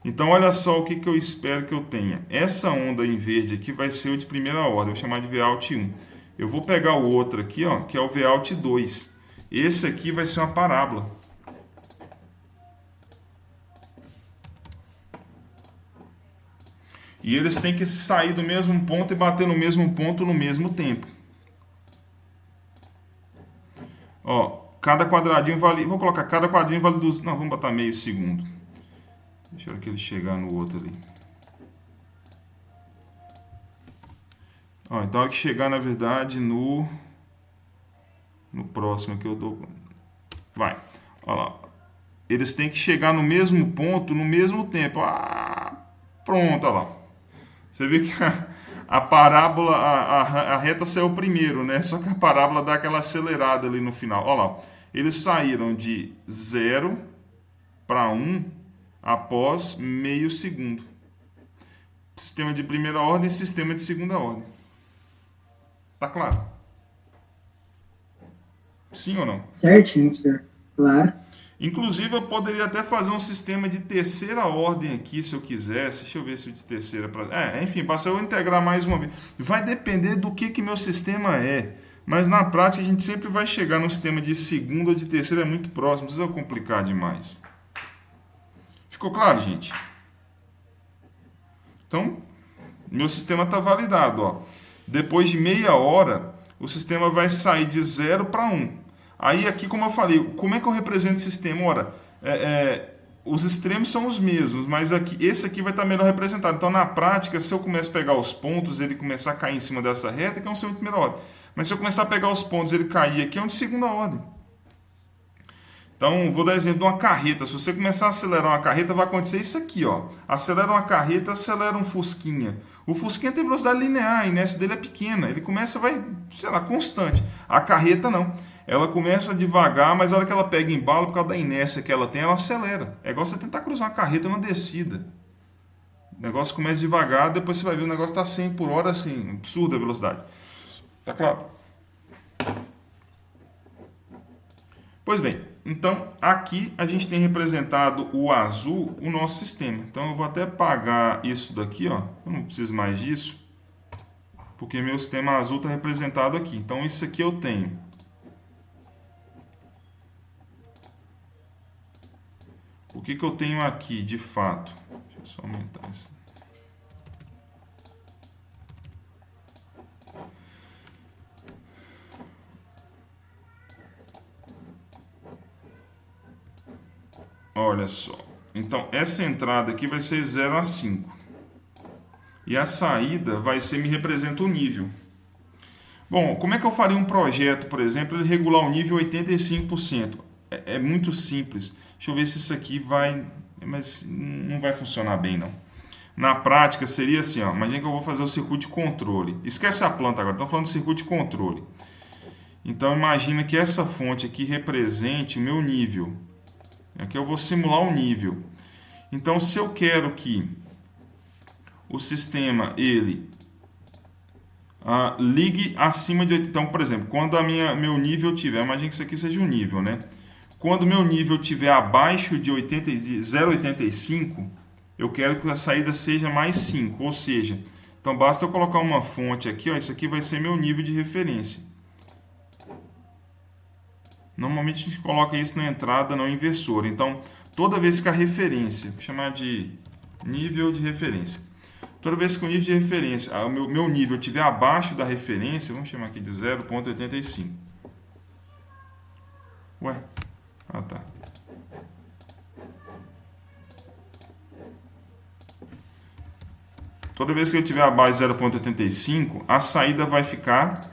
Então, olha só o que eu espero que eu tenha. Essa onda em verde aqui vai ser o de primeira ordem, eu vou chamar de Vout 1. Eu vou pegar o outro aqui, ó, que é o Vout 2. Esse aqui vai ser uma parábola. E eles têm que sair do mesmo ponto e bater no mesmo ponto no mesmo tempo. Ó, cada quadradinho vale... Vou colocar cada quadradinho vale... Não, vamos botar meio segundo. Deixa eu ver que ele chegar no outro ali. Ó, então, a hora que chegar, na verdade, no próximo que eu dou... Vai. Ó lá. Eles têm que chegar no mesmo ponto no mesmo tempo. Ah, pronto, ó lá. Você vê que a parábola, a reta saiu primeiro, né? Só que a parábola dá aquela acelerada ali no final. Olha lá, eles saíram de 0 para 1 após meio segundo. Sistema de primeira ordem e sistema de segunda ordem. Tá claro? Sim ou não? Certinho, professor. Claro. Inclusive, eu poderia até fazer um sistema de terceira ordem aqui, se eu quisesse. Deixa eu ver se o de terceira... enfim, basta eu integrar mais uma vez. Vai depender do que meu sistema é. Mas, na prática, a gente sempre vai chegar no sistema de segunda ou de terceira, é muito próximo. Não precisa complicar demais. Ficou claro, gente? Então, meu sistema está validado. Ó. Depois de meia hora, o sistema vai sair de 0 para 1. Aí aqui, como eu falei, como é que eu represento o sistema? Ora, os extremos são os mesmos, mas aqui, esse aqui vai estar melhor representado. Então, na prática, se eu começar a pegar os pontos, ele começar a cair em cima dessa reta, que é um sistema de primeira ordem. Mas se eu começar a pegar os pontos, ele cair aqui, é um de segunda ordem. Então, vou dar exemplo de uma carreta. Se você começar a acelerar uma carreta, vai acontecer isso aqui, ó. Acelera uma carreta, acelera um Fusquinha. O Fusquinha tem velocidade linear, a inércia dele é pequena. Ele começa, vai, sei lá, constante. A carreta não. Ela começa devagar, mas a hora que ela pega embalo, por causa da inércia que ela tem, ela acelera. É igual você tentar cruzar uma carreta numa descida. O negócio começa devagar, depois você vai ver o negócio está 100 por hora, assim, absurda a velocidade. Tá claro? Pois bem, então aqui a gente tem representado o azul, o nosso sistema. Então eu vou até apagar isso daqui, ó. Eu não preciso mais disso, porque meu sistema azul está representado aqui. Então isso aqui eu tenho. O que eu tenho aqui, de fato? Deixa eu só aumentar isso. Olha só. Então, essa entrada aqui vai ser 0 a 5. E a saída vai ser, me representa o nível. Bom, como é que eu faria um projeto, por exemplo, ele regular o nível 85%? É muito simples. Deixa eu ver se isso aqui vai... Mas não vai funcionar bem, não. Na prática, seria assim, ó. Imagina que eu vou fazer o circuito de controle. Esquece a planta agora, estamos falando de circuito de controle. Então, imagina que essa fonte aqui represente o meu nível. Aqui eu vou simular o nível. Então, se eu quero que o sistema, ele... ligue acima de... Então, por exemplo, quando meu nível tiver... Imagina que isso aqui seja um nível, né? Quando meu nível estiver abaixo de 0,85, eu quero que a saída seja mais 5. Ou seja, então basta eu colocar uma fonte aqui, ó, isso aqui vai ser meu nível de referência. Normalmente a gente coloca isso na entrada não inversora. Então, toda vez que a referência, vou chamar de nível de referência. Toda vez que o nível de referência, o meu nível estiver abaixo da referência, vamos chamar aqui de 0,85. Ué? Ah, tá. Toda vez que eu tiver abaixo de 0,85, a saída vai ficar...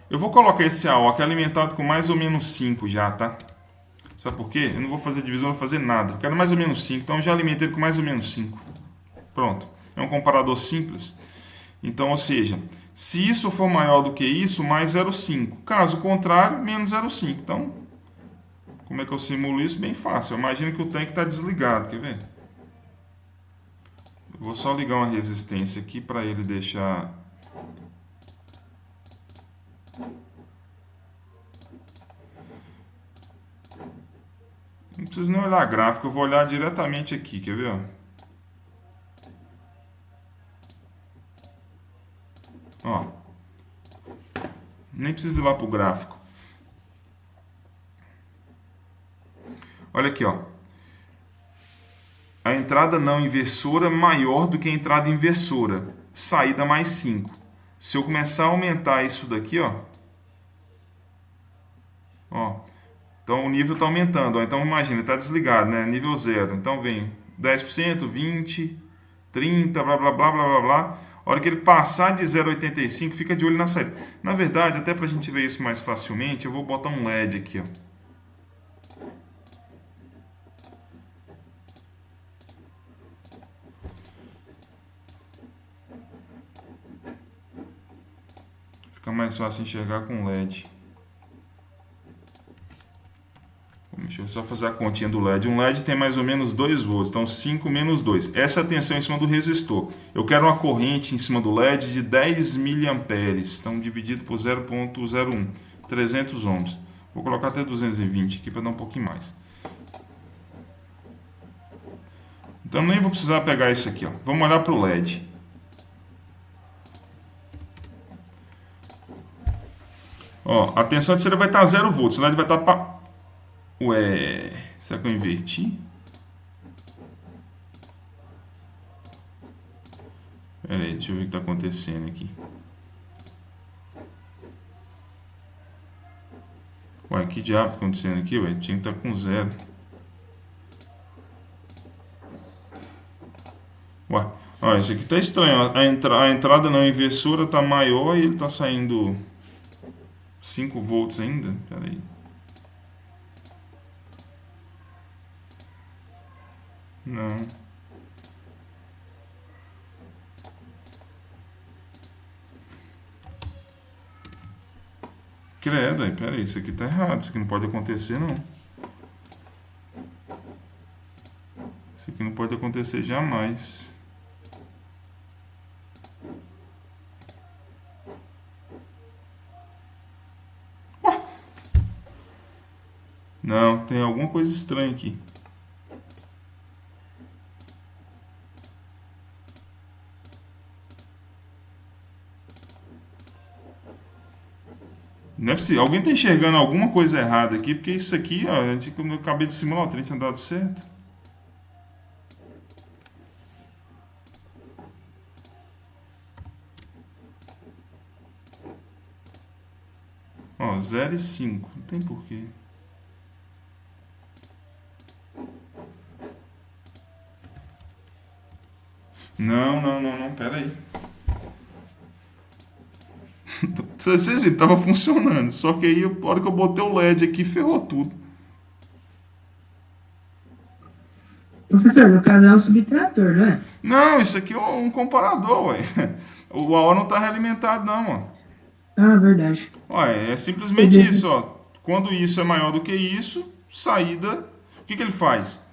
Eu vou colocar esse AO aqui alimentado com mais ou menos 5 já, tá? Sabe por quê? Eu não vou fazer divisão, não vou fazer nada. Eu quero mais ou menos 5, então eu já alimentei ele com mais ou menos 5. Pronto. É um comparador simples. Então, ou seja, se isso for maior do que isso, mais 0,5. Caso contrário, menos 0,5. Então, como é que eu simulo isso? Bem fácil. Imagina que o tanque está desligado, quer ver? Eu vou só ligar uma resistência aqui para ele deixar... Não preciso nem olhar gráfico, eu vou olhar diretamente aqui, quer ver? Ó, nem preciso ir lá pro gráfico. Olha aqui, ó. A entrada não inversora maior do que a entrada inversora. Saída mais 5. Se eu começar a aumentar isso daqui, ó. Ó. Então o nível está aumentando. Ó. Então imagina, está desligado, né? Nível 0. Então vem 10%, 20%, 30%, blá blá blá blá blá blá. A hora que ele passar de 0,85, fica de olho na saída. Na verdade, até para a gente ver isso mais facilmente, eu vou botar um LED aqui, ó. Fica mais fácil enxergar com LED. Deixa eu só fazer a continha do LED. Um LED tem mais ou menos 2 volts, então 5 menos 2. Essa é a tensão em cima do resistor. Eu quero uma corrente em cima do LED de 10 miliamperes, então dividido por 0,01, 300 ohms. Vou colocar até 220 aqui para dar um pouquinho mais. Então nem vou precisar pegar isso aqui, ó. Vamos olhar para o LED. Ó, a tensão de cera vai estar 0 volts, o LED vai estar Ué, será que eu inverti? Pera aí, deixa eu ver o que está acontecendo aqui. Ué, que diabo está acontecendo aqui, ué? Tinha que estar com 0. Ué, ó, isso aqui tá estranho. A entrada não inversora tá maior e ele tá saindo 5 volts ainda. Pera aí. Não. Credo, aí, pera aí, isso aqui tá errado. Isso aqui não pode acontecer, não. Isso aqui não pode acontecer jamais. Não, tem alguma coisa estranha aqui. Não é possível. Alguém está enxergando alguma coisa errada aqui, porque isso aqui, ó, eu acabei de simular, o trem tinha dado certo. Ó, 0 e 5. Não tem porquê. Não, pera aí. Vocês viram, tava funcionando. Só que aí, a hora que eu botei o LED aqui, ferrou tudo. Professor, no caso é um subtrator, não é? Não, isso aqui é um comparador, ué. O AO não tá realimentado, não, ó. Ah, verdade. Ué, é simplesmente isso, ó. Quando isso é maior do que isso, saída. O que ele faz?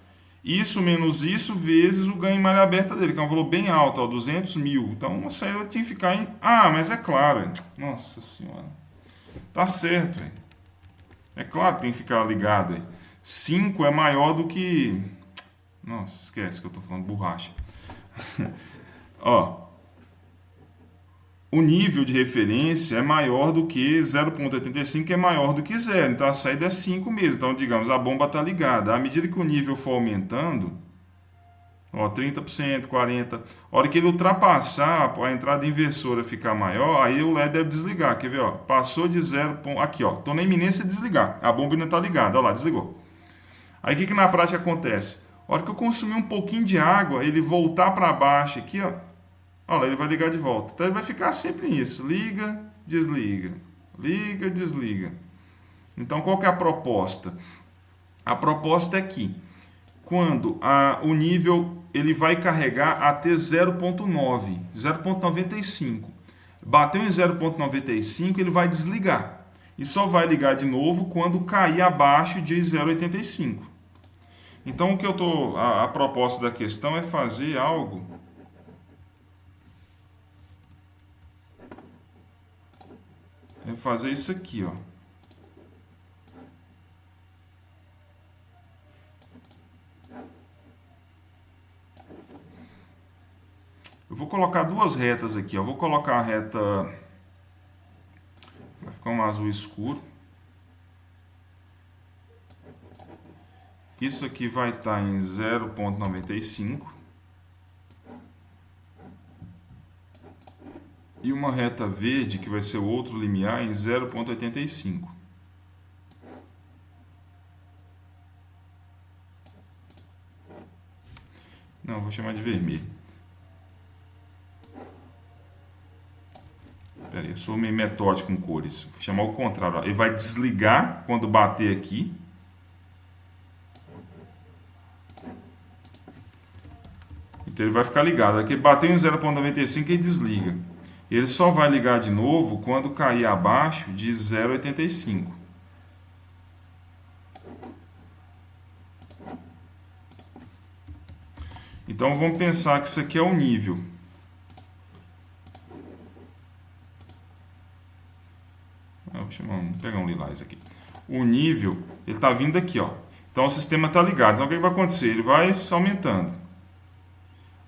Isso menos isso vezes o ganho em malha aberta dele, que é um valor bem alto, ó, 200 mil. Então a saída tinha que ficar em. Ah, mas é claro. Nossa senhora. Tá certo, velho. É claro que tem que ficar ligado. 5 é maior do que. Nossa, esquece que eu tô falando borracha. Ó. O nível de referência é maior do que 0,85, que é maior do que 0. Então a saída é 5 mesmo. Então, digamos, a bomba está ligada. À medida que o nível for aumentando, ó, 30%, 40%, a hora que ele ultrapassar, a entrada inversora ficar maior, aí o LED deve desligar. Quer ver? Ó, passou de 0. Aqui, ó, estou na iminência de desligar. A bomba ainda está ligada. Olha lá, desligou. Aí o que na prática acontece? A hora que eu consumir um pouquinho de água, ele voltar para baixo aqui, ó. Olha lá, ele vai ligar de volta. Então ele vai ficar sempre nisso. Liga, desliga. Liga, desliga. Então qual que é a proposta? A proposta é que quando o nível ele vai carregar até 0,9, 0,95. Bateu em 0,95, ele vai desligar. E só vai ligar de novo quando cair abaixo de 0,85. Então o que a proposta da questão é fazer algo fazer isso aqui, ó. colocar duas retas aqui, ó. Vou colocar a reta... Vai ficar um azul escuro. Isso aqui vai estar em 0,95. E uma reta verde, que vai ser o outro limiar, em 0,85. Não, vou chamar de vermelho. Espera aí, eu sou meio metódico com cores. Vou chamar o contrário. Ó. Ele vai desligar quando bater aqui. Então ele vai ficar ligado. Aqui ele bateu em 0,95 e ele desliga. Ele só vai ligar de novo quando cair abaixo de 0,85. Então vamos pensar que isso aqui é o nível. Vou pegar um lilás aqui. O nível, ele está vindo aqui, ó. Então o sistema está ligado. Então o que vai acontecer? Ele vai aumentando.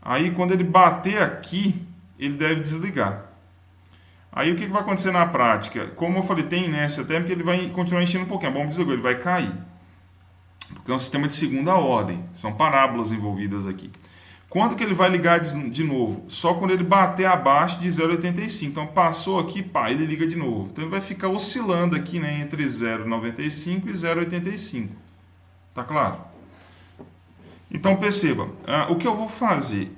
Aí quando ele bater aqui, ele deve desligar. Aí o que vai acontecer na prática? Como eu falei, tem inércia térmica, ele vai continuar enchendo um pouquinho. A bomba desligou, ele vai cair. Porque é um sistema de segunda ordem. São parábolas envolvidas aqui. Quando que ele vai ligar de novo? Só quando ele bater abaixo de 0,85. Então passou aqui, pá, ele liga de novo. Então ele vai ficar oscilando aqui, né, entre 0,95 e 0,85. Tá claro? Então perceba, o que eu vou fazer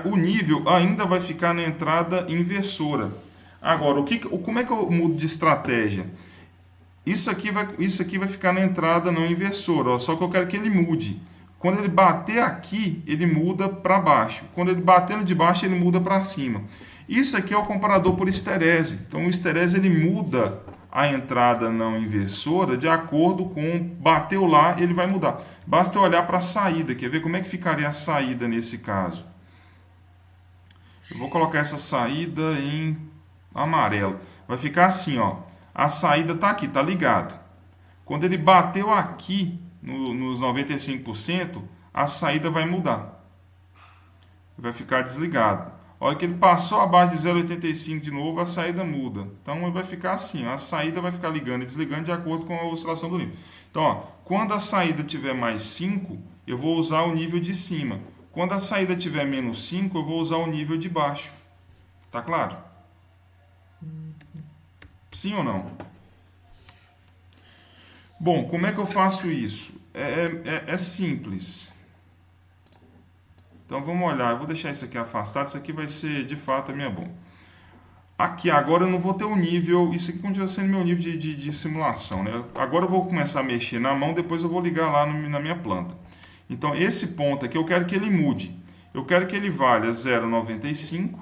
o nível ainda vai ficar na entrada inversora. Agora, como é que eu mudo de estratégia? Isso aqui vai ficar na entrada não inversora, ó, só que eu quero que ele mude. Quando ele bater aqui, ele muda para baixo. Quando ele bater no de baixo, ele muda para cima. Isso aqui é o comparador por histerese. Então, o histerese ele muda a entrada não inversora de acordo com bateu lá, ele vai mudar. Basta eu olhar para a saída. Quer ver como é que ficaria a saída nesse caso? Eu vou colocar essa saída em amarelo. Vai ficar assim, ó. A saída está aqui, está ligado. Quando ele bateu aqui nos 95%, a saída vai mudar. Vai ficar desligado. A hora que ele passou abaixo de 0,85 de novo, a saída muda. Então ele vai ficar assim, ó. A saída vai ficar ligando e desligando de acordo com a oscilação do nível. Então, ó, quando a saída tiver mais 5, eu vou usar o nível de cima. Quando a saída tiver menos 5, eu vou usar o nível de baixo. Tá claro? Sim ou não? Bom, como é que eu faço isso? É simples. Então vamos olhar, eu vou deixar isso aqui afastado, isso aqui vai ser de fato a minha bomba. Aqui agora eu não vou ter o nível, isso aqui continua sendo meu nível de simulação, né? Agora eu vou começar a mexer na mão, depois eu vou ligar lá na minha planta. Então esse ponto aqui eu quero que ele mude. Eu quero que ele valha 0,95.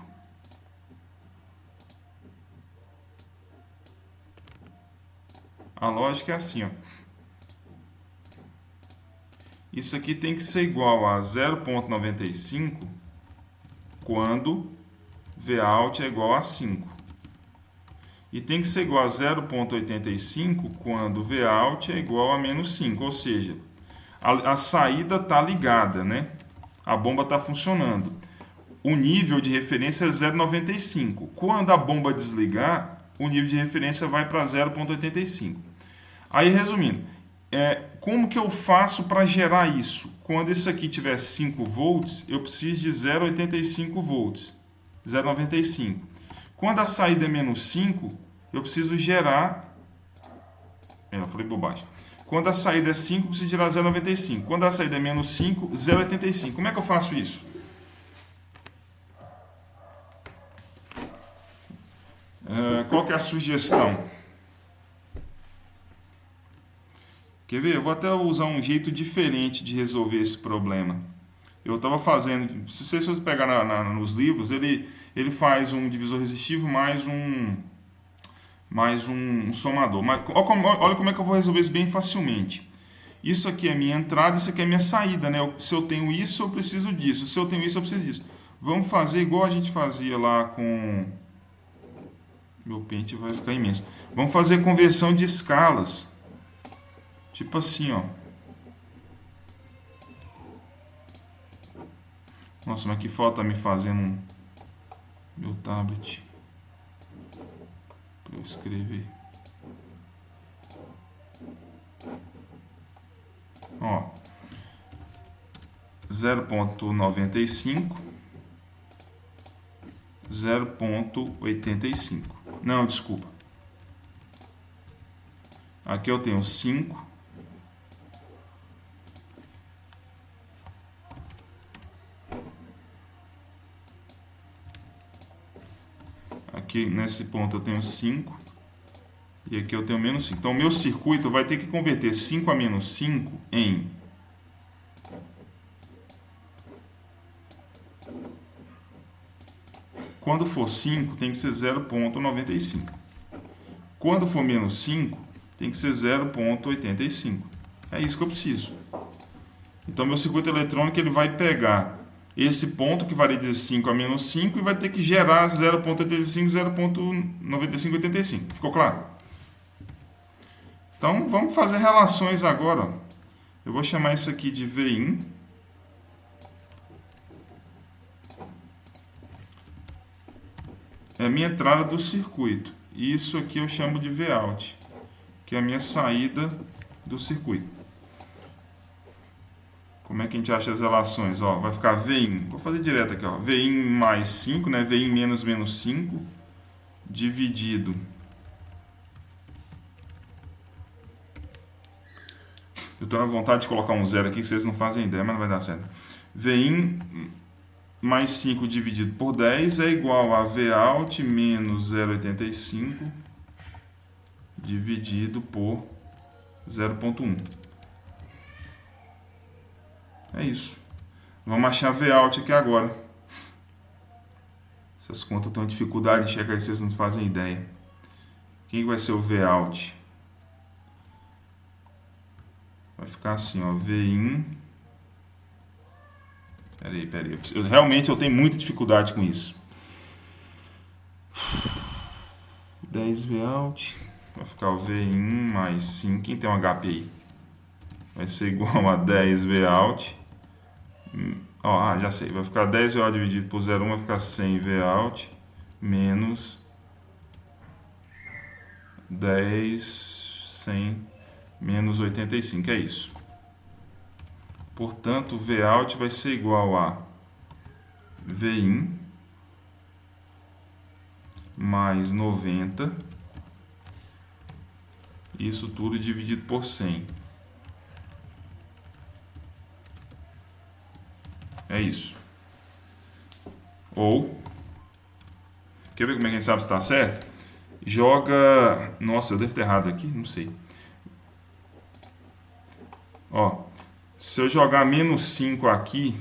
A lógica é assim, ó. Isso aqui tem que ser igual a 0,95 quando Vout é igual a 5. E tem que ser igual a 0,85 quando Vout é igual a menos 5. Ou seja, a saída está ligada, né? A bomba está funcionando. O nível de referência é 0,95. Quando a bomba desligar, o nível de referência vai para 0,85. Aí, resumindo, como que eu faço para gerar isso? Quando isso aqui tiver 5 volts, eu preciso de 0,85 volts. 0,95. Quando a saída é menos 5, eu preciso gerar... Eu falei bobagem. Quando a saída é 5, eu preciso gerar 0,95. Quando a saída é menos 5, 0,85. Como é que eu faço isso? Qual que é a sugestão? Quer ver? Eu vou até usar um jeito diferente de resolver esse problema. Eu estava fazendo, se você pegar nos livros, ele faz um divisor resistivo mais um somador. Mas, olha como é que eu vou resolver isso bem facilmente. Isso aqui é minha entrada, isso aqui é minha saída, né? Se eu tenho isso, eu preciso disso. Se eu tenho isso, eu preciso disso. Vamos fazer igual a gente fazia lá com... Meu pente vai ficar imenso. Vamos fazer conversão de escalas. Tipo assim, ó. Nossa, mas que falta me fazendo meu tablet para eu escrever. Ó, 0,95, 0,85. Não, desculpa. Aqui eu tenho 5. Aqui nesse ponto eu tenho 5. E aqui eu tenho menos 5. Então, o meu circuito vai ter que converter 5 a menos 5 em quando for 5, tem que ser 0,95. Quando for menos 5, tem que ser 0,85. É isso que eu preciso. Então, meu circuito eletrônico ele vai pegar esse ponto que varia de 5 a menos 5 e vai ter que gerar 0,85, 0,9585. Ficou claro? Então, vamos fazer relações agora. Eu vou chamar isso aqui de Vin. É a minha entrada do circuito. E isso aqui eu chamo de Vout, que é a minha saída do circuito. Como é que a gente acha as relações? Ó, vai ficar Vin. Vou fazer direto aqui. Ó. Vin mais 5, né? Vin menos 5, dividido. Eu estou na vontade de colocar um zero aqui, que vocês não fazem ideia, mas não vai dar certo. Vin mais 5 dividido por 10 é igual a Vout menos 0,85 dividido por 0,1. É isso. Vamos achar Vout aqui agora. Essas contas estão em dificuldade de chegar aí, vocês não fazem ideia. Quem vai ser o Vout? Vai ficar assim, ó, Vin. Peraí. Realmente eu tenho muita dificuldade com isso. 10 Vout. Vai ficar o Vin mais 5. Quem tem um HP aí? Vai ser igual a 10 Vout. Ó, já sei. Vai ficar 10 Vout dividido por 0,1. Vai ficar 100 Vout. Menos 10, 100... menos 85, é isso. Portanto, Vout vai ser igual a Vin mais 90, isso tudo dividido por 100. É isso. Ou, quer ver como é que a gente sabe se está certo? Joga... Nossa, eu devo ter errado aqui, não sei. Ó, se eu jogar menos 5 aqui,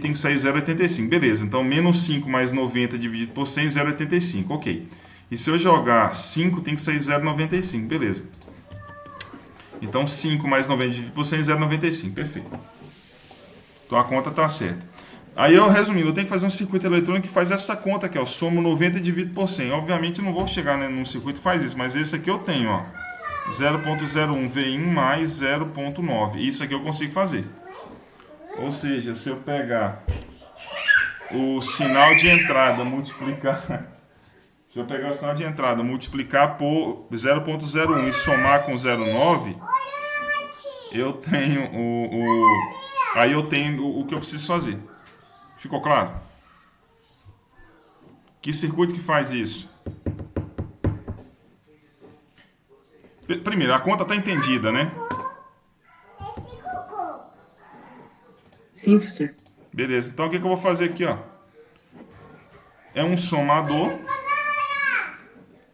tem que sair 0,85. Beleza, então menos 5 mais 90 dividido por 100, 0,85. Ok. E se eu jogar 5, tem que sair 0,95. Beleza. Então 5 mais 90 dividido por 100, 0,95. Perfeito. Então a conta está certa. Aí eu, resumindo, eu tenho que fazer um circuito eletrônico que faz essa conta aqui, ó. Somo 90 e divido por 100. Obviamente eu não vou chegar, né, num circuito que faz isso, mas esse aqui eu tenho, ó. 0,01 Vin mais 0,9. Isso aqui eu consigo fazer. Ou seja, se eu pegar o sinal de entrada, multiplicar... Se eu pegar o sinal de entrada, multiplicar por 0,01 e somar com 0,9, eu tenho aí eu tenho o que eu preciso fazer. Ficou claro? Que circuito que faz isso? Primeiro, a conta está entendida, né? Sim, professor. Beleza. Então, o que eu vou fazer aqui, ó? É um somador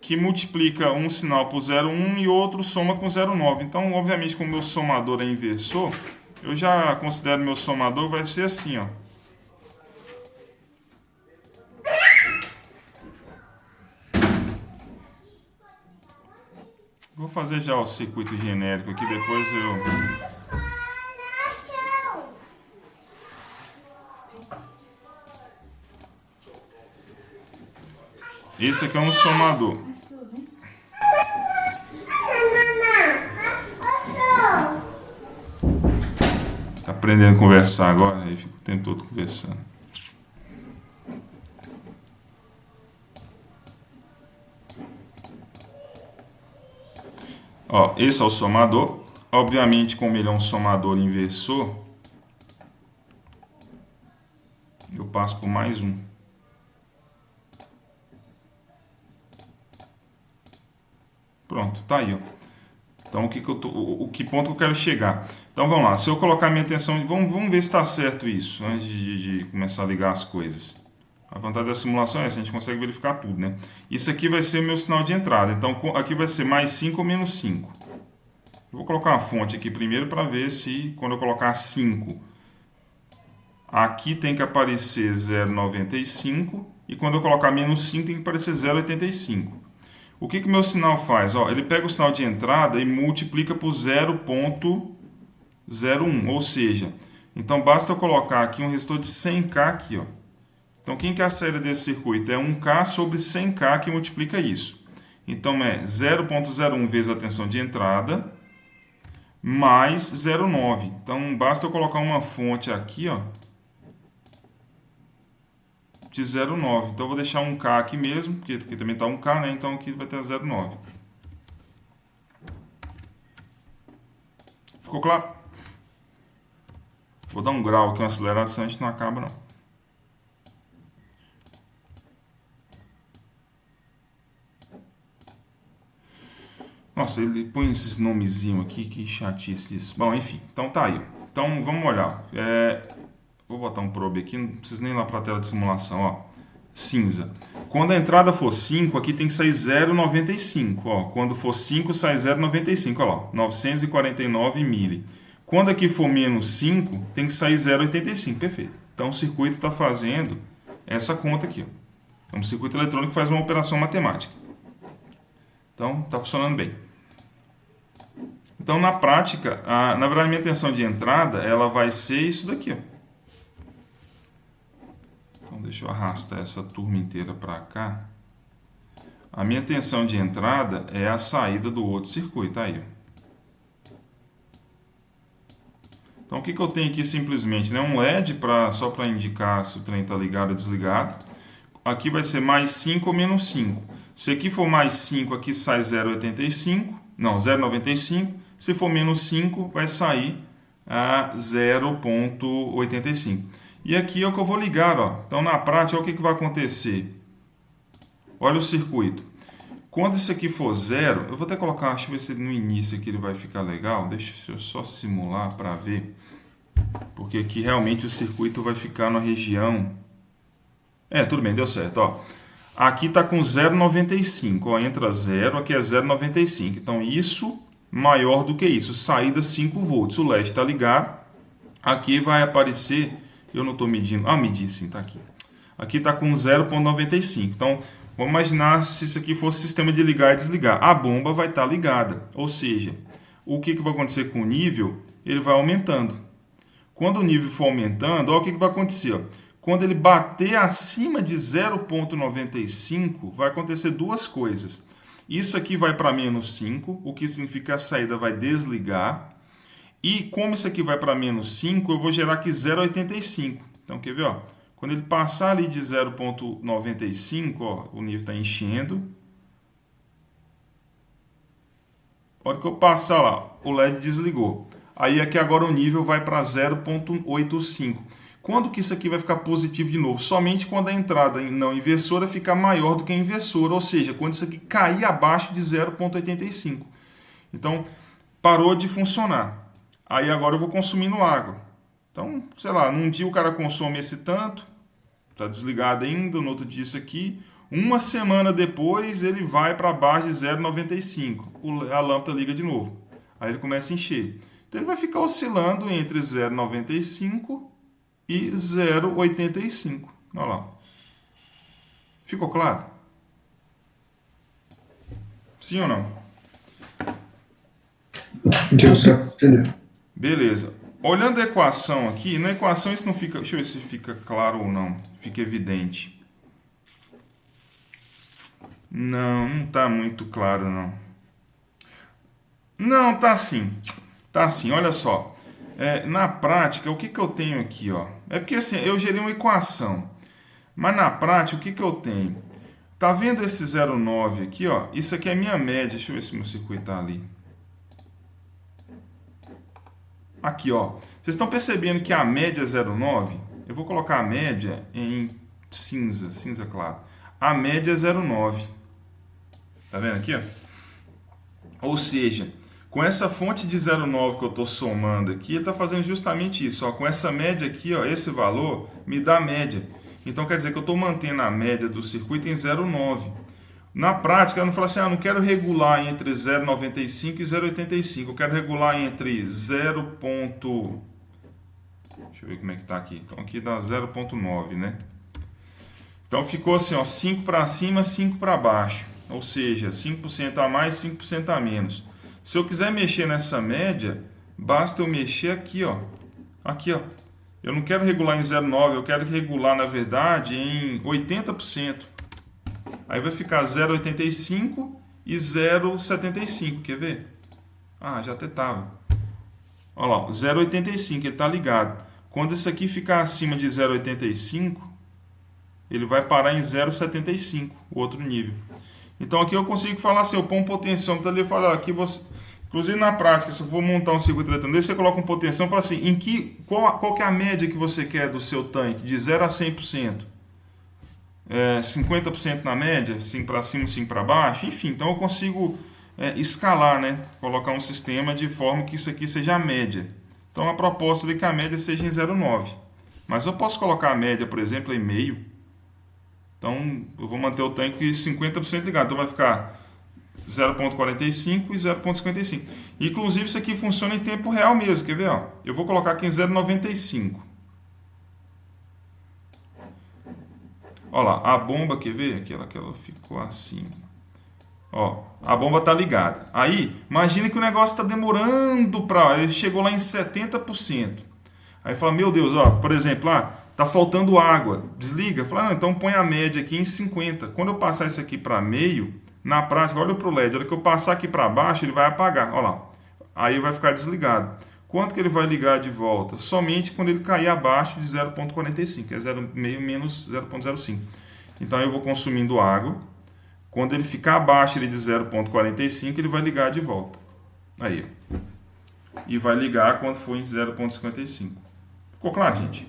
que multiplica um sinal por 0,1 e outro soma com 0,9. Então, obviamente, como meu somador é inversor, eu já considero meu somador vai ser assim, ó. Vou fazer já o circuito genérico aqui, depois eu... Esse aqui é um somador. Tá aprendendo a conversar agora? Aí fica o tempo todo conversando. Ó, esse é o somador. Obviamente, como ele é um somador inversor, eu passo por mais um. Pronto, tá aí, ó. Então, que ponto que eu quero chegar? Então, vamos lá. Se eu colocar minha atenção... Vamos ver se está certo isso, antes de começar a ligar as coisas. A vantagem da simulação é essa, a gente consegue verificar tudo, né? Isso aqui vai ser o meu sinal de entrada. Então, aqui vai ser mais 5 ou menos 5. Eu vou colocar uma fonte aqui primeiro para ver se, quando eu colocar 5, aqui tem que aparecer 0,95. E quando eu colocar menos 5, tem que aparecer 0,85. O que o meu sinal faz? Ó, ele pega o sinal de entrada e multiplica por 0,01, ou seja, então basta eu colocar aqui um resistor de 100K aqui, ó. Então quem que é a saída desse circuito? É 1K sobre 100K que multiplica isso. Então é 0,01 vezes a tensão de entrada mais 0,9. Então basta eu colocar uma fonte aqui, ó, de 0,9. Então eu vou deixar 1K aqui mesmo, porque aqui também está 1K, né? Então aqui vai ter 0,9. Ficou claro? Vou dar um grau aqui, um acelerado, senão a gente não acaba não. Nossa, ele põe esses nomezinhos aqui, que chatice isso. Bom, enfim, então tá aí. Então vamos olhar. Vou botar um probe aqui, não preciso nem ir lá para a tela de simulação, ó. Cinza. Quando a entrada for 5, aqui tem que sair 0,95, ó. Quando for 5, sai 0,95, ó lá, 949 mili. Quando aqui for menos 5, tem que sair 0,85, perfeito. Então o circuito está fazendo essa conta aqui, ó. Então o circuito eletrônico faz uma operação matemática. Então está funcionando bem. Então na prática, na verdade minha tensão de entrada, ela vai ser isso daqui, ó. Então, deixa eu arrastar essa turma inteira para cá. A minha tensão de entrada é a saída do outro circuito. Aí. Então, o que eu tenho aqui simplesmente? Né? Um LED só para indicar se o trem está ligado ou desligado. Aqui vai ser mais 5 ou menos 5. Se aqui for mais 5, aqui sai 0,85. Não, 0,95. Se for menos 5, vai sair a 0,85. E aqui é o que eu vou ligar, ó. Então na prática, olha o que vai acontecer. Olha o circuito. Quando isso aqui for 0, eu vou até colocar, deixa eu ver se no início aqui ele vai ficar legal. Deixa eu só simular para ver. Porque aqui realmente o circuito vai ficar na região... tudo bem, deu certo, ó. Aqui está com 0,95, ó. Entra 0, aqui é 0,95. Então isso maior do que isso. Saída 5 volts. O LED está ligado. Aqui vai aparecer... Eu não estou medindo. Medi sim, está aqui. Aqui está com 0,95. Então, vamos imaginar se isso aqui fosse sistema de ligar e desligar. A bomba vai estar ligada. Ou seja, o que vai acontecer com o nível? Ele vai aumentando. Quando o nível for aumentando, olha o que vai acontecer. Ó. Quando ele bater acima de 0,95, vai acontecer duas coisas. Isso aqui vai para menos 5, o que significa que a saída vai desligar. E como isso aqui vai para menos 5, eu vou gerar aqui 0,85. Então, quer ver? Ó? Quando ele passar ali de 0,95, ó, o nível está enchendo. A hora que eu passar lá, o LED desligou. Aí aqui agora o nível vai para 0,85. Quando que isso aqui vai ficar positivo de novo? Somente quando a entrada não inversora ficar maior do que a inversora. Ou seja, quando isso aqui cair abaixo de 0,85. Então, parou de funcionar. Aí agora eu vou consumindo água. Então, sei lá, num dia o cara consome esse tanto, está desligado ainda, no outro dia isso aqui. Uma semana depois ele vai para baixo de 0,95. A lâmpada liga de novo. Aí ele começa a encher. Então ele vai ficar oscilando entre 0,95 e 0,85. Olha lá. Ficou claro? Sim ou não? Deu certo, entendeu? Beleza. Olhando a equação aqui, na equação isso não fica... Deixa eu ver se fica claro ou não. Fica evidente. Não está muito claro, não. Não, tá sim. Tá sim, olha só. Na prática, o que eu tenho aqui? Ó? É porque assim, eu gerei uma equação. Mas na prática, o que eu tenho? Tá vendo esse 0,9 aqui, ó? Isso aqui é minha média. Deixa eu ver se meu circuito tá ali. Aqui, ó. Vocês estão percebendo que a média é 0,9? Eu vou colocar a média em cinza, cinza claro. A média é 0,9. Tá vendo aqui, ó? Ou seja, com essa fonte de 0,9 que eu estou somando aqui, ele está fazendo justamente isso. Ó. Com essa média aqui, ó, esse valor me dá a média. Então quer dizer que eu estou mantendo a média do circuito em 0,9. Na prática, eu não falo assim, eu não quero regular entre 0,95 e 0,85. Eu quero regular entre 0. Deixa eu ver como é que está aqui. Então aqui dá 0,9, né? Então ficou assim, ó, 5 para cima, 5 para baixo. Ou seja, 5% a mais, 5% a menos. Se eu quiser mexer nessa média, basta eu mexer aqui, ó. Aqui, ó. Eu não quero regular em 0,9, eu quero regular, na verdade, em 80%. Aí vai ficar 0,85 e 0,75, quer ver? Ah, já até estava. Olha lá, 0,85, ele está ligado. Quando isso aqui ficar acima de 0,85, ele vai parar em 0,75, o outro nível. Então aqui eu consigo falar assim, eu ponho um potenciômetro ali e falo, aqui você... Inclusive na prática, se eu for montar um circuito eletrônico, você coloca um potenciômetro e fala assim, qual que é a média que você quer do seu tanque, de 0 a 100%? 50% na média, 5 para cima, 5 para baixo, enfim, então eu consigo escalar, né? Colocar um sistema de forma que isso aqui seja a média. Então a proposta é que a média seja em 0,9. Mas eu posso colocar a média, por exemplo, em meio. Então eu vou manter o tanque 50% ligado, então vai ficar 0,45 e 0,55. Inclusive isso aqui funciona em tempo real mesmo, quer ver? Ó? Eu vou colocar aqui em 0,95. Olha lá, a bomba, quer ver? Aquela ficou assim. Ó, a bomba tá ligada. Aí, imagina que o negócio está demorando para... Ele chegou lá em 70%. Aí fala, meu Deus, ó, por exemplo, tá faltando água. Desliga. Fala, não, então põe a média aqui em 50. Quando eu passar isso aqui para meio, na prática, olha para o LED. A hora que eu passar aqui para baixo, ele vai apagar. Olha lá. Aí vai ficar desligado. Quanto que ele vai ligar de volta? Somente quando ele cair abaixo de 0,45, que é 0,5 menos 0,05. Então eu vou consumindo água. Quando ele ficar abaixo de 0,45, ele vai ligar de volta. Aí, ó. E vai ligar quando for em 0,55. Ficou claro, gente?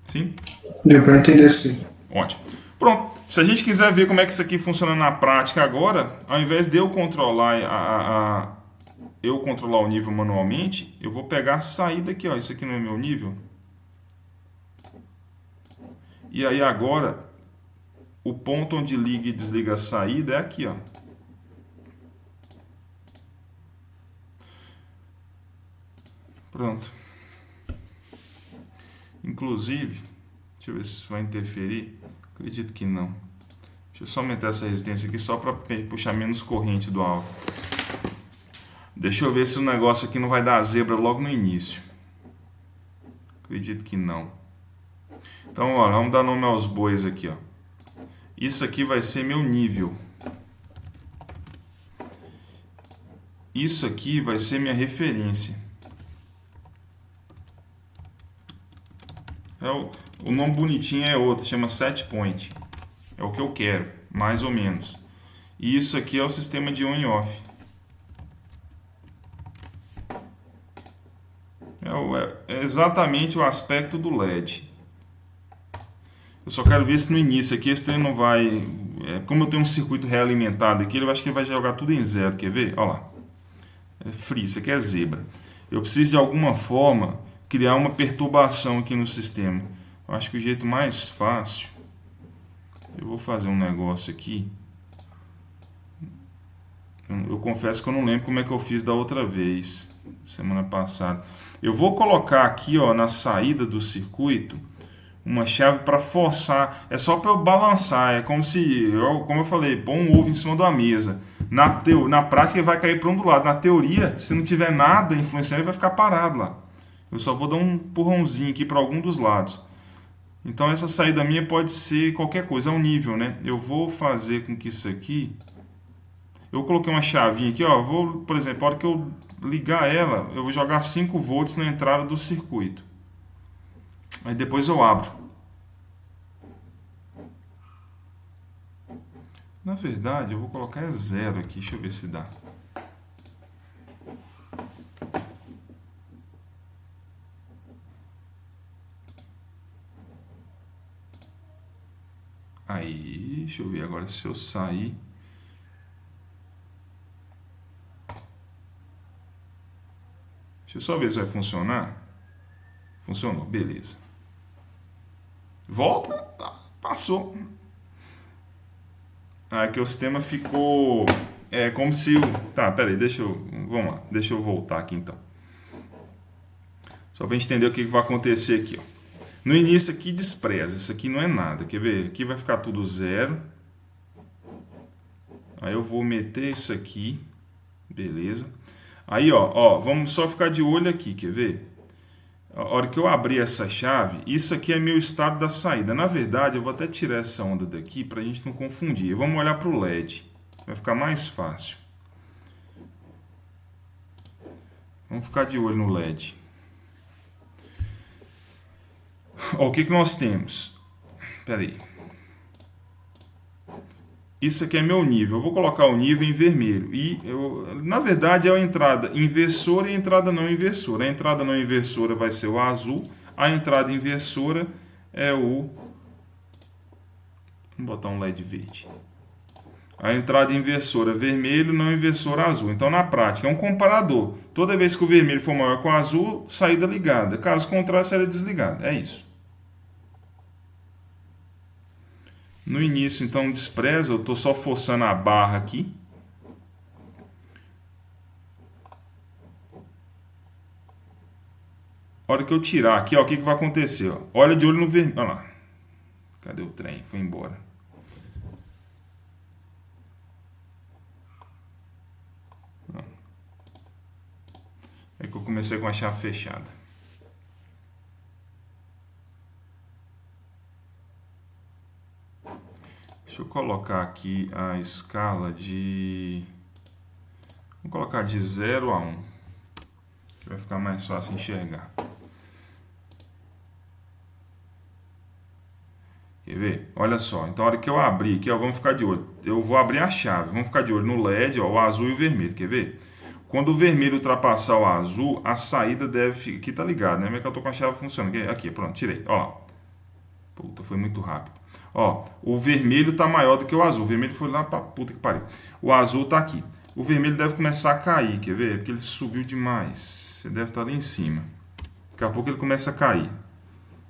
Sim? Deu para entender, sim. Ótimo. Pronto. Se a gente quiser ver como é que isso aqui funciona na prática agora, ao invés de eu controlar o nível manualmente, eu vou pegar a saída aqui, ó. Isso aqui não é meu nível. E aí agora, o ponto onde liga e desliga a saída é aqui, ó. Pronto. Inclusive, deixa eu ver se isso vai interferir. Acredito que não. Deixa eu só aumentar essa resistência aqui só para puxar menos corrente do álcool. Deixa eu ver se o negócio aqui não vai dar zebra logo no início. Acredito que não. Então, ó, vamos dar nome aos bois aqui, ó. Isso aqui vai ser meu nível. Isso aqui vai ser minha referência. O nome bonitinho é outro, chama set point. É o que eu quero, mais ou menos. E isso aqui é o sistema de on e off. É exatamente o aspecto do LED. Eu só quero ver se no início aqui esse trem não vai... como eu tenho um circuito realimentado aqui, eu acho que ele vai jogar tudo em zero. Quer ver? Olha lá. É free, isso aqui é zebra. Eu preciso de alguma forma criar uma perturbação aqui no sistema. Eu acho que o jeito mais fácil... Eu vou fazer um negócio aqui. Eu confesso que eu não lembro como é que eu fiz da outra vez, semana passada. Eu vou colocar aqui, ó, na saída do circuito, uma chave para forçar. É só para eu balançar. É como se, como eu falei, pôr um ovo em cima de uma mesa. Na prática ele vai cair para um do lado. Na teoria, se não tiver nada influenciando, ele vai ficar parado lá. Eu só vou dar um empurrãozinho aqui para algum dos lados. Então essa saída minha pode ser qualquer coisa, é um nível, né? Eu vou fazer com que isso aqui... Eu coloquei uma chavinha aqui, ó. Por exemplo, a hora que eu ligar ela, eu vou jogar 5 volts na entrada do circuito. Aí depois eu abro. Na verdade, eu vou colocar 0 aqui. Deixa eu ver se dá. Aí, deixa eu ver agora se eu sair. Deixa eu só ver se vai funcionar. Funcionou, beleza. Volta, passou. Aqui o sistema ficou como se tá, peraí, vamos lá, deixa eu voltar aqui então. Só pra gente entender o que vai acontecer aqui, ó. No início aqui despreza, isso aqui não é nada, quer ver? Aqui vai ficar tudo 0. Aí eu vou meter isso aqui, beleza. Aí, ó, vamos só ficar de olho aqui, quer ver? A hora que eu abrir essa chave, isso aqui é meu estado da saída. Na verdade, eu vou até tirar essa onda daqui para a gente não confundir. Vamos olhar para o LED, vai ficar mais fácil. Vamos ficar de olho no LED. Ó, o que nós temos? Espera aí. Isso aqui é meu nível. Eu vou colocar o nível em vermelho. Na verdade, é a entrada inversora e a entrada não inversora. A entrada não inversora vai ser o azul. A entrada inversora é o... Vamos botar um LED verde. A entrada inversora vermelho, não inversora azul. Então, na prática, é um comparador. Toda vez que o vermelho for maior que o azul, saída ligada. Caso contrário, saída desligada. É isso. No início, então, despreza. Eu estou só forçando a barra aqui. A hora que eu tirar aqui, ó, o que vai acontecer? Ó? Olha de olho no vermelho. Olha lá. Cadê o trem? Foi embora. É que eu comecei com a chave fechada. Deixa eu colocar aqui a escala de... Vou colocar de 0 a 1. Que vai ficar mais fácil enxergar. Quer ver? Olha só. Então, a hora que eu abrir aqui, ó, vamos ficar de olho. Eu vou abrir a chave. Vamos ficar de olho no LED, ó, o azul e o vermelho. Quer ver? Quando o vermelho ultrapassar o azul, a saída deve... Aqui tá ligado, né? Como é que eu tô com a chave funcionando? Aqui, pronto, tirei. Ó. Puta, foi muito rápido. Ó, o vermelho tá maior do que o azul. O vermelho foi lá pra puta que pariu. O azul tá aqui. O vermelho deve começar a cair, quer ver? Porque ele subiu demais. Você deve estar ali em cima. Daqui a pouco ele começa a cair.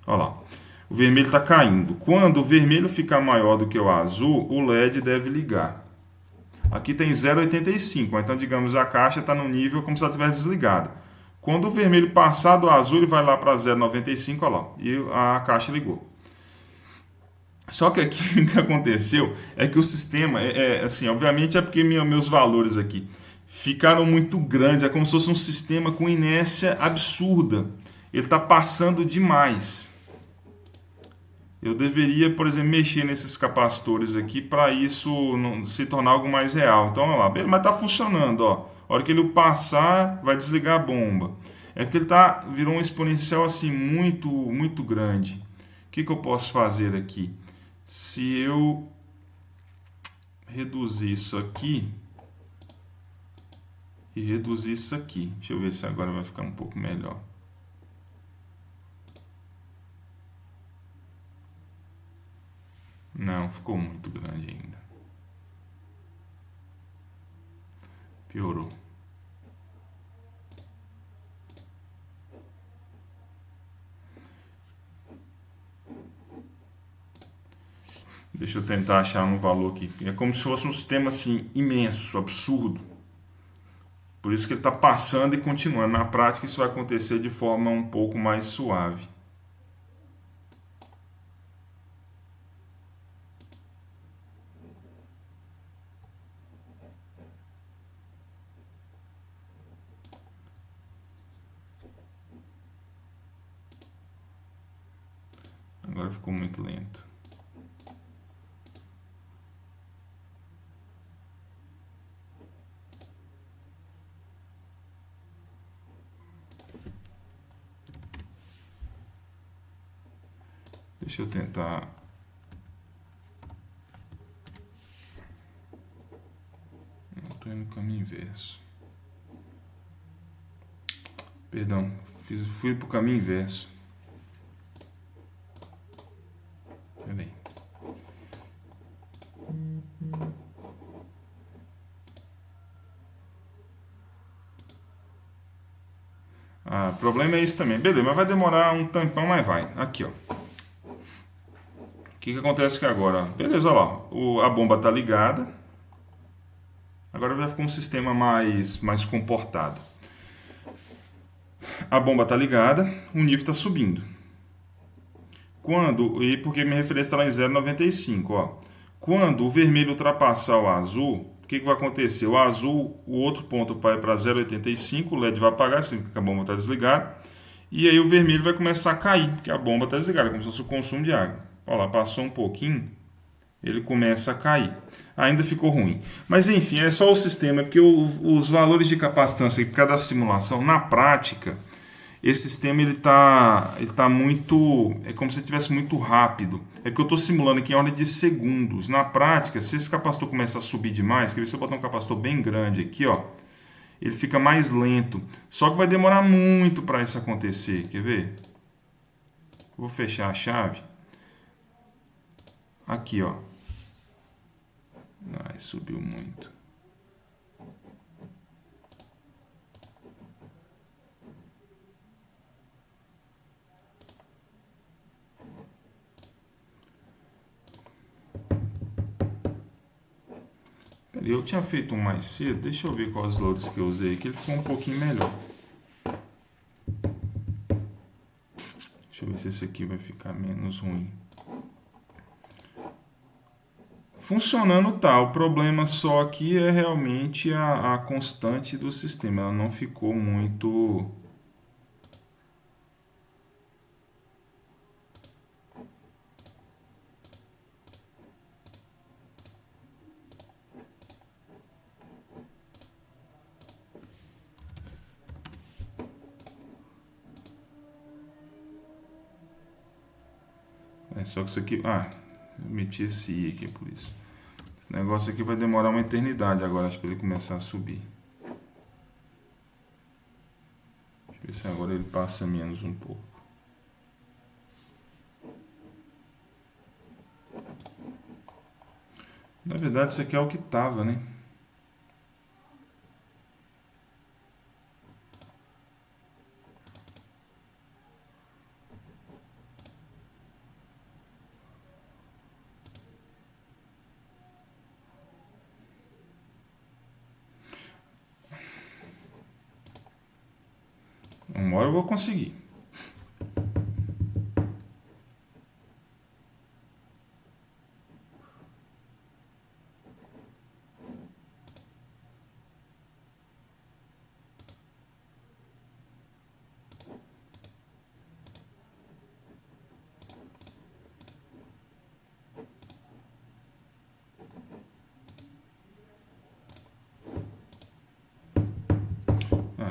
Ó lá. O vermelho está caindo. Quando o vermelho ficar maior do que o azul, o LED deve ligar. Aqui tem 0,85. Então, digamos, a caixa está no nível como se ela estivesse desligada. Quando o vermelho passar do azul, ele vai lá para 0,95, ó lá. E a caixa ligou. Só que aqui o que aconteceu é que o sistema, assim, obviamente é porque meus valores aqui ficaram muito grandes. É como se fosse um sistema com inércia absurda. Ele está passando demais. Eu deveria, por exemplo, mexer nesses capacitores aqui para isso se tornar algo mais real. Então, olha lá, mas está funcionando, ó. A hora que ele passar, vai desligar a bomba. É porque ele virou um exponencial assim muito, muito grande. O que eu posso fazer aqui? Se eu reduzir isso aqui e reduzir isso aqui. Deixa eu ver se agora vai ficar um pouco melhor. Não, ficou muito grande ainda. Piorou. Deixa eu tentar achar um valor aqui. É como se fosse um sistema assim imenso, absurdo. Por isso que ele está passando e continuando. Na prática, isso vai acontecer de forma um pouco mais suave. Agora ficou muito lento. Deixa eu tentar. Não, estou indo no caminho inverso. Perdão, fui para o caminho inverso. Peraí. O problema é isso também. Beleza, mas vai demorar um tampão, mas vai. Aqui, ó. O que acontece aqui agora? Beleza, olha lá. A bomba está ligada. Agora vai ficar um sistema mais comportado. A bomba está ligada, o nível está subindo. E porque minha referência está lá em 0,95, ó. Quando o vermelho ultrapassar o azul, o que vai acontecer? O azul, o outro ponto vai para 0,85, o LED vai apagar, significa que a bomba está desligada. E aí o vermelho vai começar a cair, porque a bomba está desligada, como se fosse o consumo de água. Olha lá, passou um pouquinho, ele começa a cair. Ainda ficou ruim. Mas enfim, é só o sistema, porque os valores de capacitância por causa da simulação, na prática, esse sistema ele tá muito, é como se estivesse muito rápido. É que eu estou simulando aqui em ordem de segundos. Na prática, se esse capacitor começa a subir demais, que se eu botar um capacitor bem grande aqui, ó, ele fica mais lento. Só que vai demorar muito para isso acontecer. Quer ver? Vou fechar a chave. Aqui, ó. Ai, subiu muito. Eu tinha feito um mais cedo, deixa eu ver quais loads que eu usei aqui, ele ficou um pouquinho melhor. Deixa eu ver se esse aqui vai ficar menos ruim. Funcionando tá, o problema só aqui é realmente a constante do sistema, ela não ficou muito... Só que isso aqui... eu meti esse I aqui por isso. Esse negócio aqui vai demorar uma eternidade agora, acho, para ele começar a subir. Deixa eu ver se agora ele passa menos um pouco. Na verdade, isso aqui é o que tava, né? Uma hora eu vou conseguir.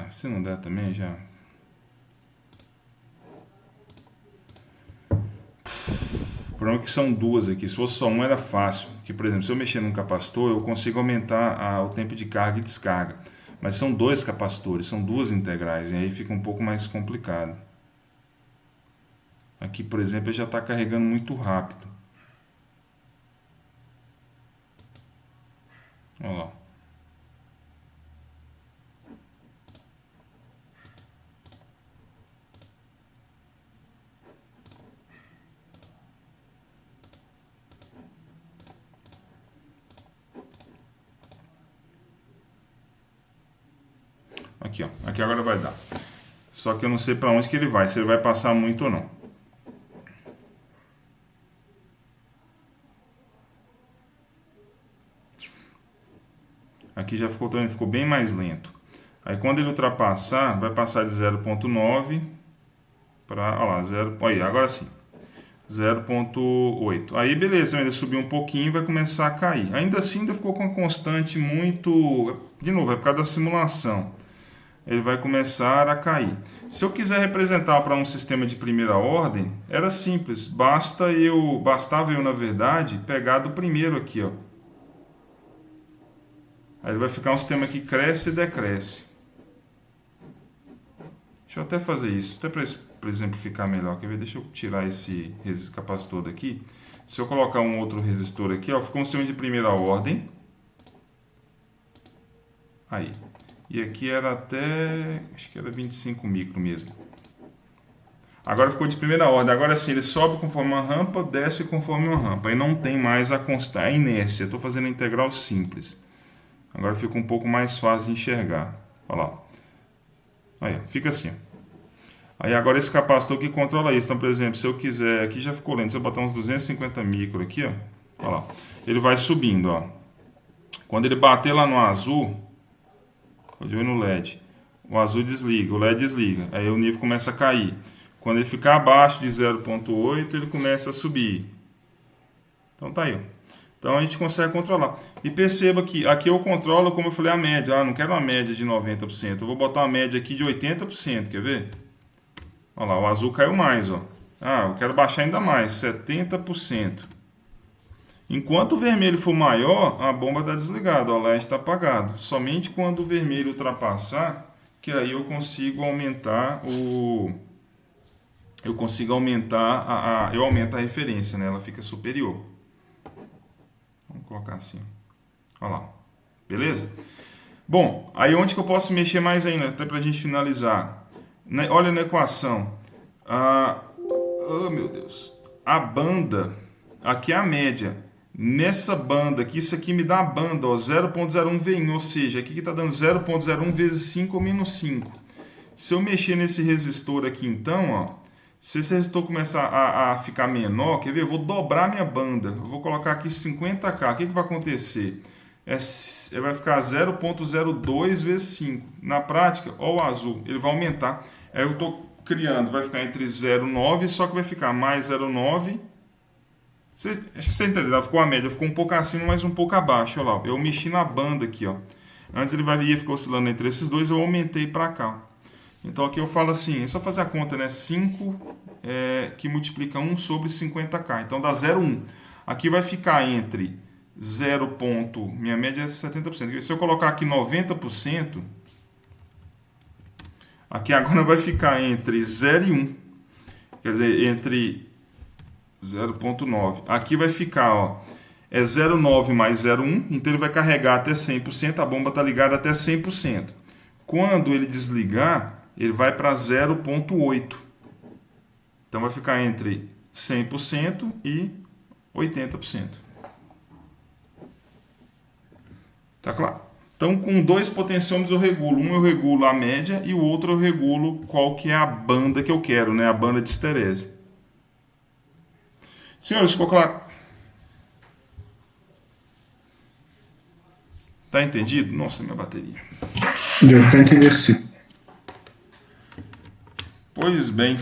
Se não der também, já... O problema é que são duas aqui. Se fosse só uma era fácil. Que, por exemplo, se eu mexer num capacitor, eu consigo aumentar o tempo de carga e descarga. Mas são dois capacitores, são duas integrais. E aí fica um pouco mais complicado. Aqui, por exemplo, ele já está carregando muito rápido. Olha lá. Aqui, ó. Aqui agora vai dar. Só que eu não sei para onde que ele vai, se ele vai passar muito ou não. Aqui já ficou, também ficou bem mais lento. Aí quando ele ultrapassar, vai passar de 0,9 para, olha lá, 0, aí, agora sim. 0,8. Aí beleza, ainda subiu um pouquinho e vai começar a cair. Ainda assim ainda ficou com a constante muito... De novo, é por causa da simulação. ele vai começar a cair. Se eu quiser representar para um sistema de primeira ordem, era simples, bastava eu, na verdade, pegar do primeiro aqui, ó. Aí ele vai ficar um sistema que cresce e decresce. Deixa eu até fazer isso, até para exemplificar melhor. Quer ver? Deixa eu tirar esse capacitor daqui. Se eu colocar um outro resistor aqui, ó, ficou um sistema de primeira ordem. Aí. E aqui era até, acho que era 25 micro mesmo. Agora ficou de primeira ordem. Agora sim, ele sobe conforme uma rampa, desce conforme uma rampa. Aí não tem mais a constante, a inércia. Estou fazendo a integral simples. Agora fica um pouco mais fácil de enxergar. Olha lá. Aí, fica assim. Ó. Aí agora esse capacitor que controla isso. Então, por exemplo, se eu quiser, aqui já ficou lento, se eu botar uns 250 micro aqui, ó, olha lá, ele vai subindo, ó. Quando ele bater lá no azul, pode ver no LED, o azul desliga, o LED desliga, aí o nível começa a cair. Quando ele ficar abaixo de 0,8, ele começa a subir. Então tá aí, ó. Então a gente consegue controlar. E perceba que aqui eu controlo, como eu falei, a média. Ah, não quero uma média de 90%, eu vou botar uma média aqui de 80%, quer ver? Olha lá, o azul caiu mais, ó. Ah, eu quero baixar ainda mais, 70%. Enquanto o vermelho for maior, a bomba está desligada, o LED está apagado. Somente quando o vermelho ultrapassar, que aí eu consigo aumentar eu aumento a referência, né? Ela fica superior. Vamos colocar assim. Olha lá. Beleza? Bom, aí onde que eu posso mexer mais ainda, até para a gente finalizar? Olha na equação. Oh, meu Deus. A banda, aqui é a média. Nessa banda aqui, isso aqui me dá a banda, 0.01 Vin, ou seja, aqui que está dando 0.01 vezes 5 ou menos 5. Se eu mexer nesse resistor aqui então, ó, se esse resistor começar a ficar menor, quer ver? Eu vou dobrar minha banda. Eu vou colocar aqui 50K. O que vai acontecer? Vai ficar 0.02 vezes 5. Na prática, ó, o azul, ele vai aumentar. Aí eu estou criando, vai ficar entre 0,9, só que vai ficar mais 0,9. Você entendeu? Ficou a média, ficou um pouco acima, mas um pouco abaixo. Olha lá, eu mexi na banda aqui, ó. Antes ele ia ficar oscilando entre esses dois, eu aumentei para cá. Então aqui eu falo assim, é só fazer a conta, né? 5 que multiplica 1 sobre 50K. Então dá 0,1. Aqui vai ficar entre 0. Minha média é 70%. Se eu colocar aqui 90%, aqui agora vai ficar entre 0 e 1. Quer dizer, entre 0.9. Aqui vai ficar, ó, é 0,9 mais 0,1. Então ele vai carregar até 100%. A bomba está ligada até 100%. Quando ele desligar, ele vai para 0,8. Então vai ficar entre 100% e 80%. Tá claro? Então com dois potenciômetros eu regulo. Um eu regulo a média e o outro eu regulo qual que é a banda que eu quero, né? A banda de histerese. Senhores, ficou claro? Tá entendido? Nossa, minha bateria. Deu para entender sim. Pois bem.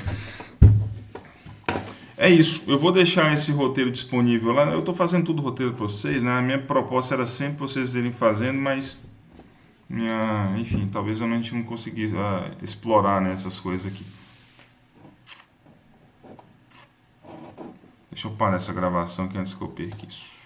É isso. Eu vou deixar esse roteiro disponível lá. Eu estou fazendo tudo roteiro para vocês, né? A minha proposta era sempre vocês irem fazendo, mas enfim, talvez a gente não conseguisse explorar, né, essas coisas aqui. Deixa eu parar essa gravação aqui antes que eu perca isso.